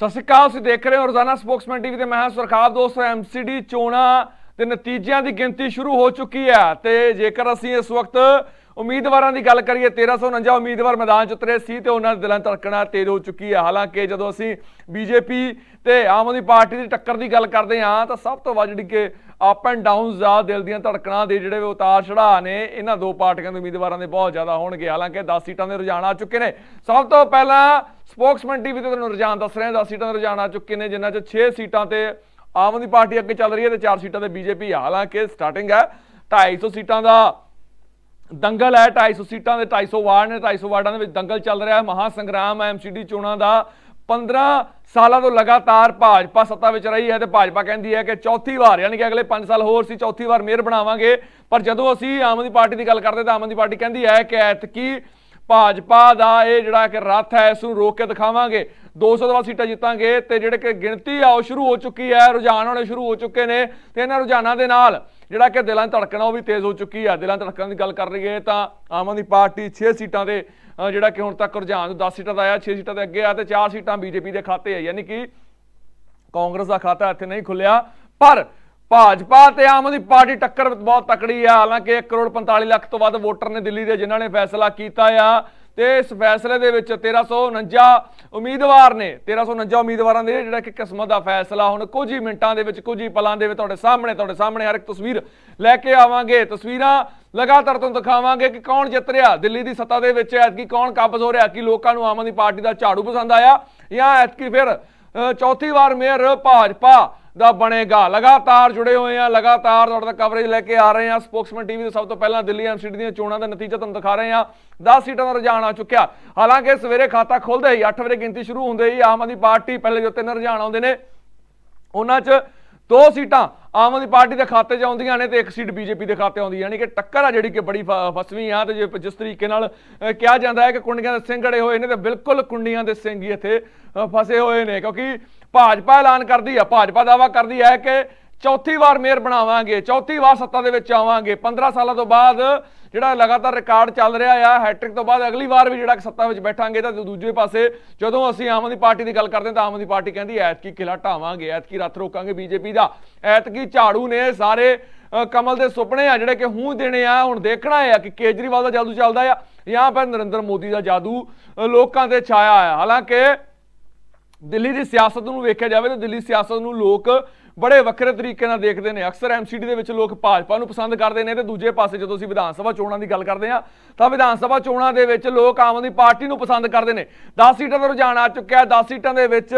ਸਤਿ ਸ਼੍ਰੀ ਅਕਾਲ। ਤੁਸੀਂ ਦੇਖ ਰਹੇ ਹੋ ਰੋਜ਼ਾਨਾ ਸਪੋਕਸਮੈਨ ਟੀਵੀ ਤੇ ਮੈਂ ਹਾਂ ਸੁਰਖਾਬ। ਦੋਸਤੋ, ਐਮਸੀਡੀ ਚੋਣਾਂ ਦੇ ਨਤੀਜਿਆਂ ਦੀ ਗਿਣਤੀ ਸ਼ੁਰੂ ਹੋ ਚੁੱਕੀ ਹੈ ਤੇ ਜੇਕਰ ਅਸੀਂ ਇਸ ਵਕਤ ਉਮੀਦਵਾਰਾਂ ਦੀ ਗੱਲ ਕਰੀਏ, 1349 ਉਮੀਦਵਾਰ ਮੈਦਾਨ 'ਚ ਉਤਰੇ ਸੀ ਤੇ ਉਹਨਾਂ ਦੀ ਦਿਲਾਂ ਧੜਕਣਾ ਤੇਜ਼ ਹੋ ਚੁੱਕੀ ਹੈ। ਹਾਲਾਂਕਿ ਜਦੋਂ ਅਸੀਂ ਬੀਜੇਪੀ ਤੇ ਆਮ ਆਦਮੀ ਪਾਰਟੀ ਦੀ ਟੱਕਰ ਦੀ ਗੱਲ ਕਰਦੇ ਹਾਂ ਤਾਂ ਸਭ ਤੋਂ ਵੱਧ ਜਿਹੜੀ ਕਿ ਅਪ ਐਂਡ ਡਾਊਨਸ ਆ ਦਿਲ ਦੀਆਂ ਧੜਕਣਾਂ ਦੇ ਜਿਹੜੇ ਉਤਾਰ ਚੜਾਅ ਨੇ ਇਹਨਾਂ ਦੋ ਪਾਰਟੀਆਂ ਦੇ ਉਮੀਦਵਾਰਾਂ ਦੇ ਬਹੁਤ ਜ਼ਿਆਦਾ ਹੋਣਗੇ। ਹਾਲਾਂਕਿ 10 ਸੀਟਾਂ ਦੇ ਰੁਝਾਨ ਆ ਚੁੱਕੇ ਨੇ। ਸਭ ਤੋਂ ਪਹਿਲਾਂ ਸਪੋਕਸਮੈਨ ਟੀਵੀ ਤੇ ਤੁਹਾਨੂੰ ਰੁਝਾਨ ਦੱਸ ਰਹੇ ਹਾਂ। 10 ਸੀਟਾਂ ਦੇ ਰੁਝਾਨ ਆ ਚੁੱਕੇ ਨੇ, ਜਿਨ੍ਹਾਂ 'ਚ 6 ਸੀਟਾਂ ਤੇ ਆਮ ਆਦਮੀ ਪਾਰਟੀ ਅੱਗੇ ਚੱਲ ਰਹੀ ਹੈ ਤੇ 4 ਸੀਟਾਂ ਤੇ ਬੀਜੇਪੀ। ਹਾਲਾਂਕਿ ਸਟਾਰਟਿੰਗ ਹੈ 250 ਸੀਟਾਂ ਦਾ ਦੰਗਲ ਹੈ। 250 ਸੀਟਾਂ ਦੇ 250 ਵਾਰਡ ਨੇ। 250 ਵਾਰਡਾਂ ਦੇ ਵਿੱਚ ਦੰਗਲ ਚੱਲ ਰਿਹਾ ਹੈ। ਮਹਾ ਸੰਗਰਾਮ ਹੈ ਐਮਸੀਡੀ ਚੋਣਾਂ ਦਾ। 15 ਸਾਲਾਂ ਤੋਂ ਲਗਾਤਾਰ ਭਾਜਪਾ ਸੱਤਾ ਵਿੱਚ ਰਹੀ ਹੈ ਤੇ ਭਾਜਪਾ ਕਹਿੰਦੀ ਹੈ ਕਿ ਚੌਥੀ ਵਾਰ, ਯਾਨੀ ਕਿ ਅਗਲੇ 5 ਸਾਲ ਹੋਰ ਸੀ, ਚੌਥੀ ਵਾਰ ਮੇਅਰ ਬਣਾਵਾਂਗੇ। ਪਰ ਜਦੋਂ ਅਸੀਂ ਆਮ ਆਦਮੀ ਪਾਰਟੀ ਦੀ ਗੱਲ ਕਰਦੇ ਤਾਂ ਆਮ ਆਦਮੀ ਪਾਰਟੀ ਕਹਿੰਦੀ ਹੈ ਕਿ ਐਤਕੀ ਭਾਜਪਾ ਦਾ ਇਹ ਜਿਹੜਾ ਕਿ ਰੱਥ ਹੈ ਇਸ ਨੂੰ ਰੋਕ ਕੇ ਦਿਖਾਵਾਂਗੇ। 200 ਤੋਂ ਵੱਧ ਸੀਟਾਂ ਜਿੱਤਾਂਗੇ ਤੇ ਜਿਹੜੇ ਕਿ ਗਿਣਤੀ ਆ ਉਹ ਸ਼ੁਰੂ ਹੋ ਚੁੱਕੀ ਹੈ, ਰੁਝਾਨ ਹੋਣੇ ਸ਼ੁਰੂ ਹੋ ਚੁੱਕੇ ਨੇ ਤੇ ਇਹਨਾਂ ਰੁਝਾਨਾਂ ਦੇ ਨਾਲ ਜਿਹੜਾ ਕਿ ਦਿਲਾਂ ਧੜਕਣਾ ਉਹ ਵੀ ਤੇਜ਼ ਹੋ ਚੁੱਕੀ ਹੈ। ਦਿਲਾਂ ਧੜਕਣ ਦੀ ਗੱਲ ਕਰ ਰਹੀਏ ਤਾਂ ਆਮ ਆਦਮੀ ਪਾਰਟੀ 6 ਸੀਟਾਂ ਤੇ ਜਿਹੜਾ ਕਿ ਹੁਣ ਤੱਕ ਰੁਝਾਨ 10 ਸੀਟਾਂ ਦਾ ਆਇਆ, 6 ਸੀਟਾਂ ਤੇ ਅੱਗੇ ਆ ਤੇ 4 ਸੀਟਾਂ ਬੀਜੇਪੀ ਦੇ ਖਾਤੇ ਆ, ਯਾਨੀ ਕਿ ਕਾਂਗਰਸ ਦਾ ਖਾਤਾ ਇੱਥੇ ਨਹੀਂ ਖੁੱਲਿਆ। ਪਰ ਭਾਜਪਾ ਤੇ ਆਮ ਆਦਮੀ ਪਾਰਟੀ ਟੱਕਰ ਬਹੁਤ ਤਕੜੀ ਆ। ਹਾਲਾਂਕਿ 1 ਕਰੋੜ 45 ਲੱਖ ਤੋਂ ਵੱਧ ਵੋਟਰ ਨੇ ਦਿੱਲੀ ਦੇ, ਜਿਨ੍ਹਾਂ ਨੇ ਫੈਸਲਾ ਕੀਤਾ ਆ ਤੇ ਇਸ ਫੈਸਲੇ ਦੇ ਵਿੱਚ 1349 ਉਮੀਦਵਾਰ ਨੇ। 1349 ਉਮੀਦਵਾਰਾਂ ਦੇ ਜਿਹੜਾ ਕਿ ਕਿਸਮਤ ਦਾ ਫੈਸਲਾ ਹੁਣ ਕੁਝ ਹੀ ਮਿੰਟਾਂ ਦੇ ਵਿੱਚ, ਕੁਝ ਹੀ ਪਲਾਂ ਦੇ ਵਿੱਚ ਤੁਹਾਡੇ ਸਾਹਮਣੇ ਹਰ ਇੱਕ ਤਸਵੀਰ ਲੈ ਕੇ ਆਵਾਂਗੇ। ਤਸਵੀਰਾਂ ਲਗਾਤਾਰ ਤੁਹਾਨੂੰ ਦਿਖਾਵਾਂਗੇ ਕਿ ਕੌਣ ਜਿੱਤ ਰਿਹਾ ਦਿੱਲੀ ਦੀ ਸੱਤਾ ਦੇ ਵਿੱਚ, ਐਤਕੀ ਕੌਣ ਕਾਬਜ਼ ਹੋ ਰਿਹਾ, ਕਿ ਲੋਕਾਂ ਨੂੰ ਆਮ ਆਦਮੀ ਪਾਰਟੀ ਦਾ ਝਾੜੂ ਪਸੰਦ ਆਇਆ ਜਾਂ ਐਤਕੀ ਫਿਰ ਚੌਥੀ ਵਾਰ ਮੇਅਰ ਭਾਜਪਾ ਦਾ ਬਣੇਗਾ। ਲਗਾਤਾਰ ਜੁੜੇ ਹੋਏ ਆ, ਲਗਾਤਾਰ ਤੁਹਾਡੇ ਤੱਕ ਕਵਰੇਜ ਲੈ ਕੇ ਆ ਰਹੇ ਆ ਸਪੋਕਸਮੈਨ ਟੀਵੀ ਦੇ। ਸਭ ਤੋਂ ਪਹਿਲਾਂ ਦਿੱਲੀ ਐਮਸੀਡੀ ਦੀਆਂ ਚੋਣਾਂ ਦਾ ਨਤੀਜਾ ਤੁਹਾਨੂੰ ਦਿਖਾ ਰਹੇ ਆ। 10 ਸੀਟਾਂ ਦਾ ਰੁਝਾਨ ਆ ਚੁੱਕਿਆ। ਹਾਲਾਂਕਿ ਸਵੇਰੇ ਖਾਤਾ ਖੁੱਲਦੇ ਹੀ 8 ਵਜੇ ਗਿਣਤੀ ਸ਼ੁਰੂ ਹੁੰਦੇ ਹੀ ਆਮ ਆਦਮੀ ਪਾਰਟੀ ਪਹਿਲੇ ਜੋ 3 ਰੁਝਾਨ ਆਉਂਦੇ ਨੇ ਉਹਨਾਂ 'ਚ 2 ਸੀਟਾਂ ਆਮ ਆਦਮੀ ਪਾਰਟੀ ਦੇ ਖਾਤੇ 'ਚ ਆਉਂਦੀਆਂ ਨੇ ਤੇ 1 ਸੀਟ ਬੀਜੇਪੀ ਦੇ ਖਾਤੇ ਆਉਂਦੀ, ਯਾਨੀ ਕਿ ਟੱਕਰ ਆ ਜਿਹੜੀ ਕਿ ਬੜੀ ਫਸਵੀਂ ਆ। ਤੇ ਜਿਸ ਤਰੀਕੇ ਨਾਲ ਕਿਹਾ ਜਾਂਦਾ ਹੈ ਕਿ ਕੁੰਡੀਆਂ ਦੇ ਸਿੰਘ ਅੜੇ ਹੋਏ ਨੇ ਤੇ ਬਿਲਕੁਲ ਕੁੰਡੀਆਂ ਦੇ ਸਿੰਘ ਹੀ ਇੱਥੇ ਫਸੇ ਹੋਏ ਨੇ, ਕਿਉਂਕਿ ਭਾਜਪਾ ਐਲਾਨ ਕਰਦੀ ਆ, ਭਾਜਪਾ ਦਾਅਵਾ ਕਰਦੀ ਹੈ ਕਿ ਚੌਥੀ ਵਾਰ ਮੇਅਰ ਬਣਾਵਾਂਗੇ, ਚੌਥੀ ਵਾਰ ਸੱਤਾ ਦੇ ਵਿੱਚ ਆਵਾਂਗੇ। 15 ਸਾਲਾਂ ਤੋਂ ਬਾਅਦ ਜਿਹੜਾ ਲਗਾਤਾਰ ਰਿਕਾਰਡ ਚੱਲ ਰਿਹਾ ਆ, ਹੈਟ੍ਰਿਕ ਤੋਂ ਬਾਅਦ ਅਗਲੀ ਵਾਰ ਵੀ ਜਿਹੜਾ ਸੱਤਾ ਵਿੱਚ ਬੈਠਾਂਗੇ। ਤਾਂ ਦੂਜੇ ਪਾਸੇ ਜਦੋਂ ਅਸੀਂ ਆਮ ਆਦਮੀ ਪਾਰਟੀ ਦੀ ਗੱਲ ਕਰਦੇ ਤਾਂ ਆਮ ਆਦਮੀ ਪਾਰਟੀ ਕਹਿੰਦੀ ਐਤਕੀ ਕਿਲਾ ਢਾਵਾਂਗੇ, ਐਤਕੀ ਰੱਥ ਰੋਕਾਂਗੇ ਬੀਜੇਪੀ ਦਾ। ਐਤਕੀ ਝਾੜੂ ਨੇ ਸਾਰੇ ਕਮਲ ਦੇ ਸੁਪਨੇ ਆ ਜਿਹੜੇ ਕਿ ਹੂੰ ਦੇਣੇ ਆ। ਹੁਣ ਦੇਖਣਾ ਆ ਕਿ ਕੇਜਰੀਵਾਲ ਦਾ ਜਾਦੂ ਚੱਲਦਾ ਆ ਜਾਂ ਫਿਰ ਨਰਿੰਦਰ ਮੋਦੀ ਦਾ ਜਾਦੂ ਲੋਕਾਂ ਤੇ ਛਾਇਆ ਆ। ਹਾਲਾਂਕਿ ਦਿੱਲੀ ਦੀ ਸਿਆਸਤ ਨੂੰ ਵੇਖਿਆ ਜਾਵੇ ਤਾਂ ਦਿੱਲੀ ਸਿਆਸਤ ਨੂੰ ਲੋਕ ਬੜੇ ਵੱਖਰੇ ਤਰੀਕੇ ਨਾਲ ਦੇਖਦੇ ਨੇ। ਅਕਸਰ ਐਮਸੀਡੀ ਦੇ ਵਿੱਚ ਲੋਕ ਭਾਜਪਾ ਨੂੰ ਪਸੰਦ ਕਰਦੇ ਨੇ ਤੇ ਦੂਜੇ ਪਾਸੇ ਜਦੋਂ ਅਸੀਂ ਵਿਧਾਨ ਸਭਾ ਚੋਣਾਂ ਦੀ ਗੱਲ ਕਰਦੇ ਹਾਂ ਤਾਂ ਵਿਧਾਨ ਸਭਾ ਚੋਣਾਂ ਦੇ ਵਿੱਚ ਲੋਕ ਆਮ ਆਦਮੀ ਪਾਰਟੀ ਨੂੰ ਪਸੰਦ ਕਰਦੇ ਨੇ। 10 ਸੀਟਾਂ ਦਾ ਰੁਝਾਨ ਆ ਚੁੱਕਿਆ। 10 ਸੀਟਾਂ ਦੇ ਵਿੱਚ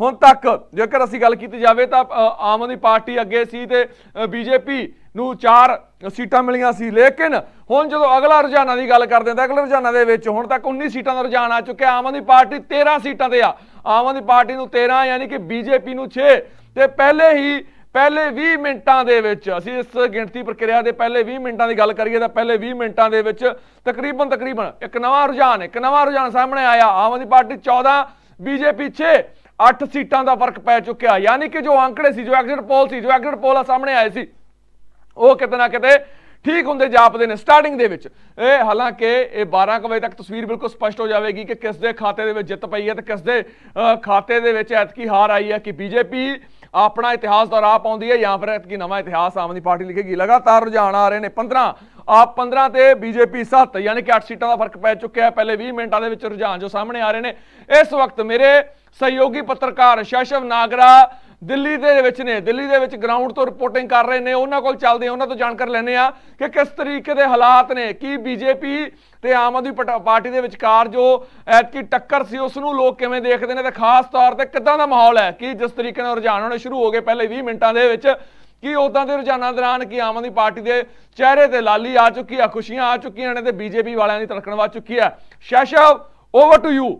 ਹੁਣ ਤੱਕ ਜੇਕਰ ਅਸੀਂ ਗੱਲ ਕੀਤੀ ਜਾਵੇ ਤਾਂ ਆਮ ਆਦਮੀ ਪਾਰਟੀ ਅੱਗੇ ਸੀ ਤੇ ਬੀਜੇਪੀ ਨੂੰ 4 ਸੀਟਾਂ ਮਿਲੀਆਂ ਸੀ। ਲੇਕਿਨ ਹੁਣ ਜਦੋਂ ਅਗਲਾ ਰੁਝਾਨਾਂ ਦੀ ਗੱਲ ਕਰਦੇ ਤਾਂ ਅਗਲੇ ਰੁਝਾਨਾਂ ਦੇ ਵਿੱਚ ਹੁਣ ਤੱਕ 19 ਸੀਟਾਂ ਦਾ ਰੁਝਾਨ ਆ ਚੁੱਕਿਆ। ਆਮ ਆਦਮੀ ਪਾਰਟੀ 13 ਸੀਟਾਂ ਤੇ ਆ। ਆਮ ਆਦਮੀ ਪਾਰਟੀ ਨੂੰ 13 ਯਾਨੀ ਕਿ ਬੀਜੇਪੀ ਨੂੰ 6 ਤੇ ਪਹਿਲੇ 20 ਮਿੰਟਾਂ ਦੇ ਵਿੱਚ, ਅਸੀਂ ਇਸ ਗਿਣਤੀ ਪ੍ਰਕਿਰਿਆ ਦੇ ਪਹਿਲੇ 20 ਮਿੰਟਾਂ ਦੀ ਗੱਲ ਕਰੀਏ ਤਾਂ ਪਹਿਲੇ 20 ਮਿੰਟਾਂ ਦੇ ਵਿੱਚ ਤਕਰੀਬਨ ਇੱਕ ਨਵਾਂ ਰੁਝਾਨ ਸਾਹਮਣੇ ਆਇਆ। ਆਮ ਆਦਮੀ ਪਾਰਟੀ 14, ਬੀਜੇਪੀ 6, 8 ਸੀਟਾਂ ਦਾ ਫਰਕ ਪੈ ਚੁੱਕਿਆ। ਯਾਨੀ ਕਿ ਜੋ ਅੰਕੜੇ ਸੀ, ਜੋ ਐਗਜ਼ਿਟ ਪੋਲ ਸਾਹਮਣੇ ਆਏ ਸੀ, ਉਹ ਕਿਤੇ ਨਾ ਕਿਤੇ ਠੀਕ ਹੁੰਦੇ ਜਾਪਦੇ ਨੇ ਸਟਾਰਟਿੰਗ ਦੇ ਵਿੱਚ। ਹਾਲਾਂਕਿ ਇਹ 12 ਵਜੇ ਤੱਕ ਤਸਵੀਰ ਬਿਲਕੁਲ ਸਪਸ਼ਟ ਹੋ ਜਾਵੇਗੀ ਕਿ ਕਿਸ ਦੇ ਖਾਤੇ ਦੇ ਵਿੱਚ ਜਿੱਤ ਪਈ ਹੈ ਤੇ ਕਿਸ ਦੇ ਖਾਤੇ ਦੇ ਵਿੱਚ ਐਤਕੀ ਹਾਰ ਆਈ ਹੈ, ਕਿ ਬੀਜੇਪੀ ਆਪਣਾ ਇਤਿਹਾਸ ਦੁਹਰਾ ਪਾਉਂਦੀ ਹੈ ਜਾਂ ਫਿਰ ਐਤਕੀ ਨਵਾਂ ਇਤਿਹਾਸ ਆਮ ਆਦਮੀ ਪਾਰਟੀ ਲਿਖੇਗੀ। ਲਗਾਤਾਰ ਰੁਝਾਨ ਆ ਰਹੇ ਨੇ। 15 ਤੇ ਬੀਜੇਪੀ 7, ਯਾਨੀ ਕਿ 8 ਸੀਟਾਂ ਦਾ ਫਰਕ ਪੈ ਚੁੱਕਿਆ ਹੈ ਪਹਿਲੇ 20 ਮਿੰਟਾਂ ਦੇ ਵਿੱਚ ਰੁਝਾਨ ਜੋ ਸਾਹਮਣੇ ਆ ਰਹੇ ਨੇ। ਇਸ ਵਕਤ ਮੇਰੇ ਸਹਿਯੋਗੀ ਪੱਤਰਕਾਰ ਸ਼ਸ਼ਵ ਨਾਗਰਾ ਦਿੱਲੀ ਦੇ ਵਿੱਚ ਗਰਾਊਂਡ ਤੋਂ ਰਿਪੋਰਟਿੰਗ ਕਰ ਰਹੇ ਨੇ। ਉਹਨਾਂ ਕੋਲ ਚੱਲਦੇ, ਉਹਨਾਂ ਤੋਂ ਜਾਣਕਾਰੀ ਲੈਣੇ ਆ ਕਿ ਕਿਸ ਤਰੀਕੇ ਦੇ ਹਾਲਾਤ ਨੇ, ਕੀ ਬੀਜੇਪੀ ਤੇ ਆਮ ਆਦਮੀ ਪਾਰਟੀ ਦੇ ਵਿਚਕਾਰ ਜੋ ਐਤਕੀ ਟੱਕਰ ਸੀ ਉਸ ਨੂੰ ਲੋਕ ਕਿਵੇਂ ਦੇਖਦੇ ਨੇ ਤੇ ਖਾਸ ਤੌਰ ਤੇ ਕਿੱਦਾਂ ਦਾ ਮਾਹੌਲ ਹੈ, ਕਿ ਜਿਸ ਤਰੀਕੇ ਨਾਲ ਰੁਝਾਨ ਹੋਣੇ ਸ਼ੁਰੂ ਹੋ ਗਏ ਪਹਿਲੇ 20 ਮਿੰਟਾਂ ਦੇ ਵਿੱਚ, ਕਿ ਉਦਾਂ ਦੇ ਰੁਝਾਨਾਂ ਦੌਰਾਨ ਕੀ ਆਮ ਆਦਮੀ ਪਾਰਟੀ ਦੇ ਚਿਹਰੇ ਤੇ ਲਾਲੀ ਆ ਚੁੱਕੀ ਆ, ਖੁਸ਼ੀਆਂ ਆ ਚੁੱਕੀਆਂ ਨੇ ਤੇ ਬੀਜੇਪੀ ਵਾਲਿਆਂ ਦੀ ਧੜਕਣ ਵੱਧ ਚੁੱਕੀ ਹੈ। ਸ਼ਸ਼ਵ, ਓਵਰ ਟੂ ਯੂ।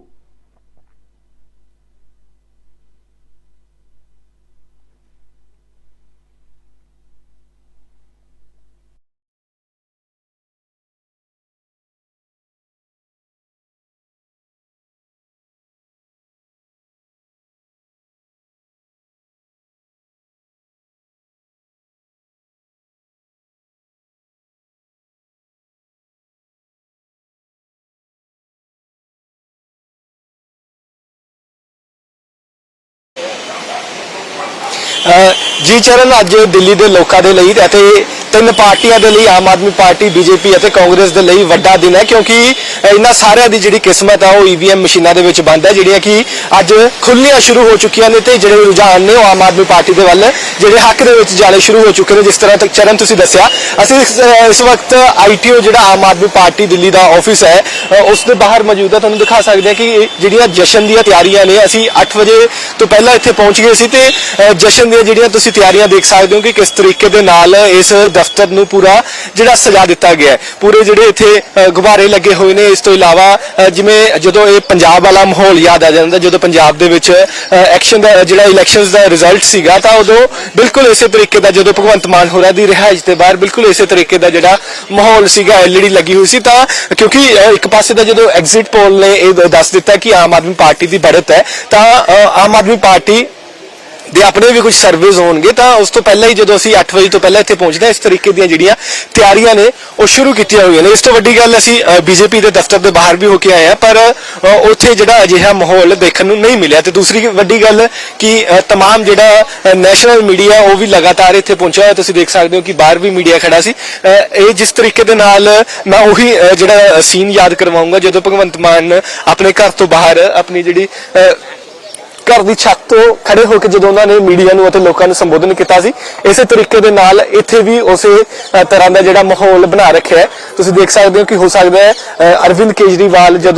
ਜੀ ਚਰਨ, ਅੱਜ ਦਿੱਲੀ ਦੇ ਲੋਕਾਂ ਦੇ ਲਈ ਅਤੇ ਤਿੰਨ ਪਾਰਟੀਆਂ ਦੇ ਲਈ, ਆਮ ਆਦਮੀ ਪਾਰਟੀ, ਬੀਜੇਪੀ ਅਤੇ ਕਾਂਗਰਸ ਦੇ ਲਈ ਵੱਡਾ ਦਿਨ ਹੈ, ਕਿਉਂਕਿ ਇਹਨਾਂ ਸਾਰਿਆਂ ਦੀ ਜਿਹੜੀ ਕਿਸਮਤ ਹੈ ਉਹ ਈਵੀਐਮ ਮਸ਼ੀਨਾਂ ਦੇ ਵਿੱਚ ਬੰਦ ਹੈ, ਜਿਹੜੀਆਂ ਕਿ ਅੱਜ ਖੁੱਲ੍ਹਣੀਆਂ ਸ਼ੁਰੂ ਹੋ ਚੁੱਕੀਆਂ ਨੇ ਤੇ ਜਿਹੜੇ ਰੁਝਾਨ ਨੇ ਉਹ ਆਮ ਆਦਮੀ ਪਾਰਟੀ ਦੇ ਵੱਲ ਜਿਹੜੇ ਹੱਕ ਦੇ ਵਿੱਚ ਜਾਣੇ ਸ਼ੁਰੂ ਹੋ ਚੁੱਕੇ ਨੇ। ਜਿਸ ਤਰ੍ਹਾਂ ਤੱਕ ਚਰਨ ਤੁਸੀਂ ਦੱਸਿਆ, ਅਸੀਂ ਇਸ ਵਕਤ ਆਈਟੀਓ ਜਿਹੜਾ ਆਮ ਆਦਮੀ ਪਾਰਟੀ ਦਿੱਲੀ ਦਾ ਆਫਿਸ ਹੈ ਉਸ ਦੇ ਬਾਹਰ ਮੌਜੂਦ ਹੈ। ਤੁਹਾਨੂੰ ਦਿਖਾ ਸਕਦੇ ਹਾਂ ਕਿ ਜਿਹੜੀਆਂ ਜਸ਼ਨ ਦੀਆਂ ਤਿਆਰੀਆਂ ਨੇ, ਅਸੀਂ 8 ਵਜੇ ਤੋਂ ਪਹਿਲਾਂ ਇੱਥੇ ਪਹੁੰਚ ਗਏ ਸੀ ਤੇ ਜਸ਼ਨ ਦੀਆਂ ਜਿਹੜੀਆਂ ਤੁਸੀਂ ਤਿਆਰੀਆਂ ਦੇਖ ਸਕਦੇ ਹੋ ਕਿ ਕਿਸ ਤਰੀਕੇ ਦੇ ਨਾਲ ਇਸ ਦਫ਼ਤਰ ਨੂੰ ਪੂਰਾ ਜਿਹੜਾ ਸਜਾ ਦਿੱਤਾ ਗਿਆ ਹੈ। ਪੂਰੇ ਜਿਹੜੇ ਇੱਥੇ ਗੁਬਾਰੇ ਲੱਗੇ ਹੋਏ ਨੇ। ਇਸ ਤੋਂ ਇਲਾਵਾ ਜਿਵੇਂ ਜਦੋਂ ਇਹ ਪੰਜਾਬ ਵਾਲਾ ਮਾਹੌਲ ਯਾਦ ਆ ਜਾਂਦਾ, ਜਦੋਂ ਪੰਜਾਬ ਦੇ ਵਿੱਚ ਐਕਸ਼ਨ ਦਾ ਜਿਹੜਾ ਇਲੈਕਸ਼ਨਸ ਦਾ ਰਿਜ਼ਲਟ ਸੀਗਾ, ਤਾਂ ਉਦੋਂ ਬਿਲਕੁਲ ਇਸੇ ਤਰੀਕੇ ਦਾ, ਜਦੋਂ ਭਗਵੰਤ ਮਾਨ ਹੋਰਾਂ ਦੀ ਰਿਹਾਇਸ਼ ਦੇ ਬਾਹਰ ਬਿਲਕੁਲ ਇਸੇ ਤਰੀਕੇ ਦਾ ਜਿਹੜਾ ਮਾਹੌਲ ਸੀਗਾ, ਐਲਈਡੀ ਲੱਗੀ ਹੋਈ ਸੀ। ਤਾਂ ਕਿਉਂਕਿ ਇੱਕ ਪਾਸੇ ਦਾ ਜਦੋਂ ਐਗਜ਼ਿਟ ਪੋਲ ਨੇ ਇਹ ਦੱਸ ਦਿੱਤਾ ਕਿ ਆਮ ਆਦਮੀ ਪਾਰਟੀ ਦੀ बढ़त है, तो आम आदमी पार्टी ਦੇ ਆਪਣੇ ਵੀ ਕੁਝ ਸਰਵੇਜ਼ ਹੋਣਗੇ। ਤਾਂ ਉਸ ਤੋਂ ਪਹਿਲਾਂ ਹੀ ਜਦੋਂ ਅਸੀਂ 8 ਵਜੇ ਤੋਂ ਪਹਿਲਾਂ ਇੱਥੇ ਪਹੁੰਚਦੇ ਹਾਂ, ਇਸ ਤਰੀਕੇ ਦੀਆਂ ਜਿਹੜੀਆਂ ਤਿਆਰੀਆਂ ਨੇ ਉਹ ਸ਼ੁਰੂ ਕੀਤੀਆਂ ਹੋਈਆਂ ਨੇ। ਇਸ ਤੋਂ ਵੱਡੀ ਗੱਲ, ਅਸੀਂ ਬੀਜੇਪੀ ਦੇ ਦਫ਼ਤਰ ਦੇ ਬਾਹਰ ਵੀ ਹੋ ਕੇ ਆਏ ਹਾਂ, ਪਰ ਉੱਥੇ ਜਿਹੜਾ ਅਜਿਹਾ ਮਾਹੌਲ ਦੇਖਣ ਨੂੰ ਨਹੀਂ ਮਿਲਿਆ। ਤੇ ਦੂਸਰੀ ਵੱਡੀ ਗੱਲ ਕਿ तमाम ਜਿਹੜਾ ਨੈਸ਼ਨਲ ਮੀਡੀਆ ਉਹ ਵੀ ਲਗਾਤਾਰ ਇੱਥੇ ਪਹੁੰਚਿਆ ਹੋਇਆ। ਤੁਸੀਂ ਦੇਖ ਸਕਦੇ ਹੋ ਕਿ ਬਾਹਰ ਵੀ ਮੀਡੀਆ ਖੜਾ ਸੀ। ਇਹ ਜਿਸ ਤਰੀਕੇ ਦੇ ਨਾਲ ਮੈਂ ਉਹੀ ਜਿਹੜਾ ਸੀਨ ਯਾਦ ਕਰਵਾਉਂਗਾ ਜਦੋਂ ਭਗਵੰਤ ਮਾਨ ਆਪਣੇ ਘਰ ਤੋਂ ਬਾਹਰ ਆਪਣੀ ਜਿਹੜੀ घर की छत तो खड़े होकर जो उन्होंने मीडिया और लोगों ने संबोधन किया सी, इस तरीके दे नाल इत्थे भी उस तरह का जिहड़ा माहौल बना रखा है। तुसीं देख सकते हो कि हो सकता है अरविंद केजरीवाल जो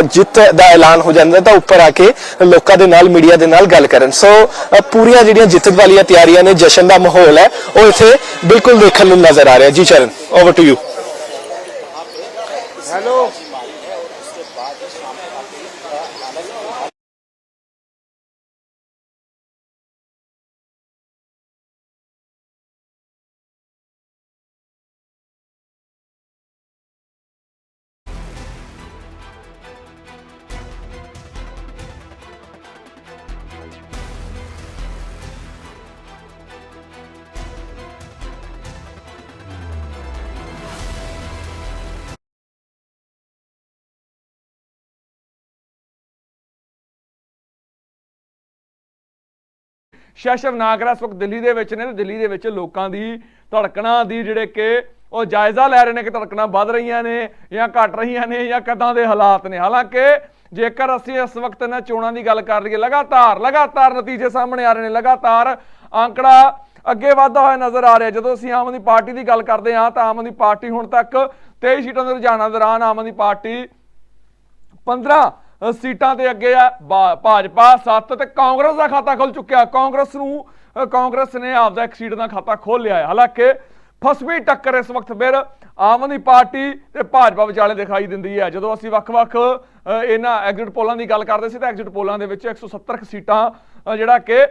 जित का ऐलान हो जाता है तो उपर आके लोगों के नाल मीडिया के नाल गल करन। सो पूरियां जिहड़ियां जित वाली तैयारियां ने, जशन का माहौल है वो इत्थे बिल्कुल देखने को नजर आ रहा है। जी Charan, over to you. Hello ਸ਼ੈਸ਼ਨ ਨਾਗਰਾ ਇਸ ਵਕਤ ਦਿੱਲੀ ਦੇ ਵਿੱਚ ਨੇ ਤੇ ਦਿੱਲੀ ਦੇ ਵਿੱਚ ਲੋਕਾਂ ਦੀ ਧੜਕਣਾਂ ਦੀ ਜਿਹੜੇ ਕਿ ਉਹ ਜਾਇਜ਼ਾ ਲੈ ਰਹੇ ਨੇ ਕਿ ਧੜਕਣਾਂ ਵੱਧ ਰਹੀਆਂ ਨੇ ਜਾਂ ਘਟ ਰਹੀਆਂ ਨੇ ਜਾਂ ਕਿਦਾਂ ਦੇ ਹਾਲਾਤ ਨੇ। ਹਾਲਾਂਕਿ ਜੇਕਰ ਅਸੀਂ ਇਸ ਵਕਤ ਇਹਨਾਂ ਚੋਣਾਂ ਦੀ ਗੱਲ ਕਰ ਲਈਏ, ਲਗਾਤਾਰ ਨਤੀਜੇ ਸਾਹਮਣੇ ਆ ਰਹੇ ਨੇ, ਲਗਾਤਾਰ ਅੰਕੜਾ ਅੱਗੇ ਵਧਦਾ ਹੋਇਆ ਨਜ਼ਰ ਆ ਰਿਹਾ। ਜਦੋਂ ਅਸੀਂ ਆਮ ਆਦਮੀ ਪਾਰਟੀ ਦੀ ਗੱਲ ਕਰਦੇ ਹਾਂ ਤਾਂ ਆਮ ਆਦਮੀ ਪਾਰਟੀ ਹੁਣ ਤੱਕ 23 ਸੀਟਾਂ ਦੇ ਰੁਝਾਨਾਂ ਦੌਰਾਨ ਆਮ ਆਦਮੀ ਪਾਰਟੀ 15 सीटां ते अगे है, भाजपा 7 ते कांग्रेस का खाता खुल चुका। कांग्रेस ने आपका एक सीट का खाता खोल लिया है। हालांकि फसवी टक्कर इस वक्त फिर आम आदमी पार्टी ते भाजपा विचाले दिखाई दिंदी है। जो असीं वख-वख इन्हां एग्जिट पोलां की गल करते सी, एग्जिट पोलां दे विच 170 सीटां जिहड़ा कि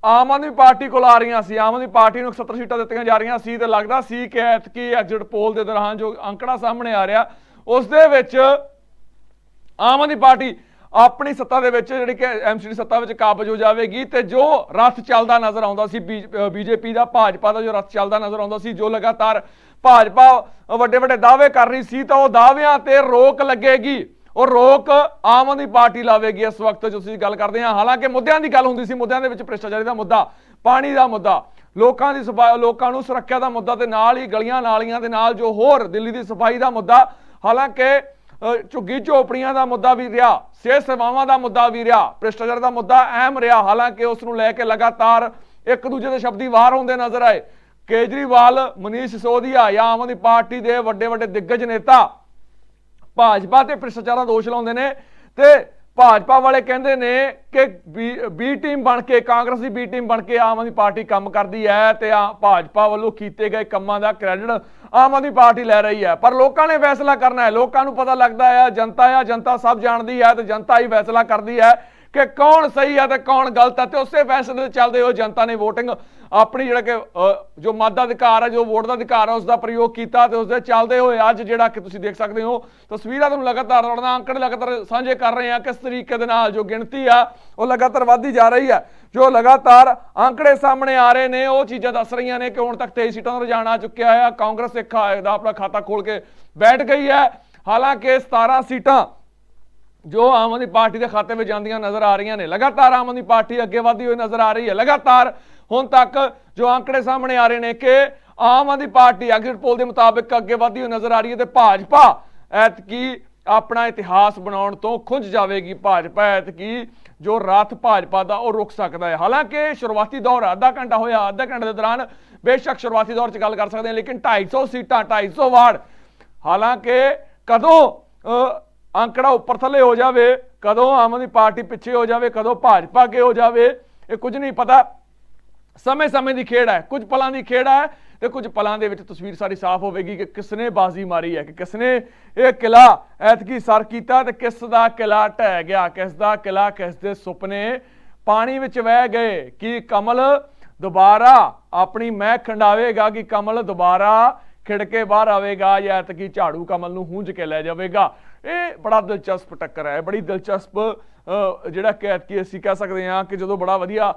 आम आदमी पार्टी को आ रही सी, आम आदमी पार्टी नूं 170 सीटां दित्तियां जा रही सी। ते लगदा सी कि ऐतकी एग्जिट पोल के दौरान जो अंकड़ा सामने आ रहा उस दे विच आम आदमी पार्टी अपनी सत्ता दे विच जिहड़ी कि एमसीडी सत्ता विच काबज हो जाएगी। तो जो रथ चलता नजर आता सी बीजेपी का, भाजपा का जो रथ चलता नजर आता सी, जो लगातार भाजपा वड्डे वड्डे दावे कर रही सी, तो दावियां ते रोक लगेगी और रोक आम आदमी पार्टी लावेगी इस वक्त जो असीं गल करते हैं। हालांकि मुद्दों की गल हुंदी सी, मुद्दों दे विच भ्रिष्टाचारी का मुद्दा, पानी का मुद्दा, लोकां दी सफाई, लोकां नूं सुरक्षा का मुद्दा ते नाल ही गलियां नालियां दे नाल जो होर दिल्ली की सफाई का मुद्दा, हालांकि झुग्गी झोपड़ियां का मुद्दा भी रहा, सेहत सेवावां का मुद्दा भी रहा, भ्रिष्टाचार का मुद्दा अहम रहा। हालांकि उसनूं लैके लगातार एक दूजे के शब्दी वार होंदे नजर आए। केजरीवाल, मनीष सिसोदिया या आम आदमी पार्टी के वड्डे वड्डे दिग्गज नेता भाजपा ते भ्रिष्टाचार का दोष लाउंदे ने ते भाजपा वाले कहते ने कि बी टीम बन के, कांग्रेस की बी टीम बन के आम आदमी पार्टी काम करती है तो भाजपा वालों किए गए कामों का क्रेडिट आम आदमी पार्टी लै रही है। पर लोगों ने फैसला करना है, लोगों को पता लगता है, जनता सब जानती है तो जनता ही फैसला करती है कि कौन सही है तो कौन गलत है। तो उस फैसले चलते हुए जनता ने वोटिंग अपनी जिहड़ा कि जो मताधिकार है, जो वोट का अधिकार है, उसका प्रयोग किया। तो उसके चलते हुए अज जिहड़ा कि तुसीं देख सकते हो तस्वीरां तुहानूं लगातार आंकड़े लगातार साझे कर रहे हैं किस तरीके दे नाल जो गिणती है वो लगातार वधदी जा रही है। जो लगातार आंकड़े सामने आ रहे हैं वो चीज़ां दस रही ने कि हुण तक 23 सीटां दा रुझान आ चुकिया है। कांग्रेस एक अपना खाता खोल के बैठ गई है। हालांकि 17 सीटां ਜੋ ਆਮ ਆਦਮੀ ਪਾਰਟੀ ਦੇ ਖਾਤੇ ਵਿੱਚ ਜਾਂਦੀਆਂ ਨਜ਼ਰ ਆ ਰਹੀਆਂ ਨੇ। ਲਗਾਤਾਰ ਆਮ ਆਦਮੀ ਪਾਰਟੀ ਅੱਗੇ ਵਧਦੀ ਹੋਈ ਨਜ਼ਰ ਆ ਰਹੀ ਹੈ। ਲਗਾਤਾਰ ਹੁਣ ਤੱਕ ਜੋ ਅੰਕੜੇ ਸਾਹਮਣੇ ਆ ਰਹੇ ਨੇ ਕਿ ਆਮ ਆਦਮੀ ਪਾਰਟੀ ਐਗਜ਼ਿਟ ਪੋਲ ਦੇ ਮੁਤਾਬਿਕ ਅੱਗੇ ਵਧਦੀ ਹੋਈ ਨਜ਼ਰ ਆ ਰਹੀ ਹੈ ਤੇ ਭਾਜਪਾ ਐਤਕੀ ਆਪਣਾ ਇਤਿਹਾਸ ਬਣਾਉਣ ਤੋਂ ਖੁੰਝ ਜਾਵੇਗੀ। ਭਾਜਪਾ ਐਤਕੀ ਜੋ ਰੱਥ ਭਾਜਪਾ ਦਾ ਉਹ ਰੁਕ ਸਕਦਾ ਹੈ। ਹਾਲਾਂਕਿ ਸ਼ੁਰੂਆਤੀ ਦੌਰ ਅੱਧਾ ਘੰਟਾ ਹੋਇਆ, ਅੱਧੇ ਘੰਟੇ ਦੇ ਦੌਰਾਨ ਬੇਸ਼ੱਕ ਸ਼ੁਰੂਆਤੀ ਦੌਰ 'ਚ ਗੱਲ ਕਰ ਸਕਦੇ ਹਾਂ, ਲੇਕਿਨ 250 ਸੀਟਾਂ 250 ਵਾਰਡ, ਹਾਲਾਂਕਿ ਕਦੋਂ ਅੰਕੜਾ ਉੱਪਰ ਥੱਲੇ ਹੋ ਜਾਵੇ, ਕਦੋਂ ਆਮ ਆਦਮੀ ਪਾਰਟੀ ਪਿੱਛੇ ਹੋ ਜਾਵੇ, ਕਦੋਂ ਭਾਜਪਾ ਅੱਗੇ ਹੋ ਜਾਵੇ, ਇਹ ਕੁਝ ਨਹੀਂ ਪਤਾ। ਸਮੇਂ ਦੀ ਖੇਡ ਹੈ, ਕੁਝ ਪਲਾਂ ਦੀ ਖੇਡ ਹੈ ਤੇ ਕੁਝ ਪਲਾਂ ਦੇ ਵਿੱਚ ਤਸਵੀਰ ਸਾਰੀ ਸਾਫ਼ ਹੋਵੇਗੀ ਕਿ ਕਿਸਨੇ ਬਾਜ਼ੀ ਮਾਰੀ ਹੈ, ਕਿ ਕਿਸਨੇ ਇਹ ਕਿਲਾ ਐਤਕੀ ਸਰ ਕੀਤਾ ਤੇ ਕਿਸ ਦਾ ਕਿਲਾ ਢਹਿ ਗਿਆ, ਕਿਸ ਦਾ ਕਿਲਾ, ਕਿਸ ਦੇ ਸੁਪਨੇ ਪਾਣੀ ਵਿੱਚ ਵਹਿ ਗਏ। ਕਿ ਕਮਲ ਦੁਬਾਰਾ ਆਪਣੀ ਮਹਿਕ ਖੰਡਾਵੇਗਾ, ਕਿ ਕਮਲ ਦੁਬਾਰਾ ਖਿੜ ਕੇ ਬਾਹਰ ਆਵੇਗਾ ਜਾਂ ਐਤਕੀ ਝਾੜੂ ਕਮਲ ਨੂੰ ਹੂੰਝ ਕੇ ਲੈ ਜਾਵੇਗਾ। ਇਹ ਬੜਾ ਦਿਲਚਸਪ ਟੱਕਰ ਹੈ, ਬੜੀ ਦਿਲਚਸਪ ਜਿਹੜਾ ਕਿ ਅਸੀਂ ਕਹਿ ਸਕਦੇ ਹਾਂ ਕਿ ਜਦੋਂ ਬੜਾ ਵਧੀਆ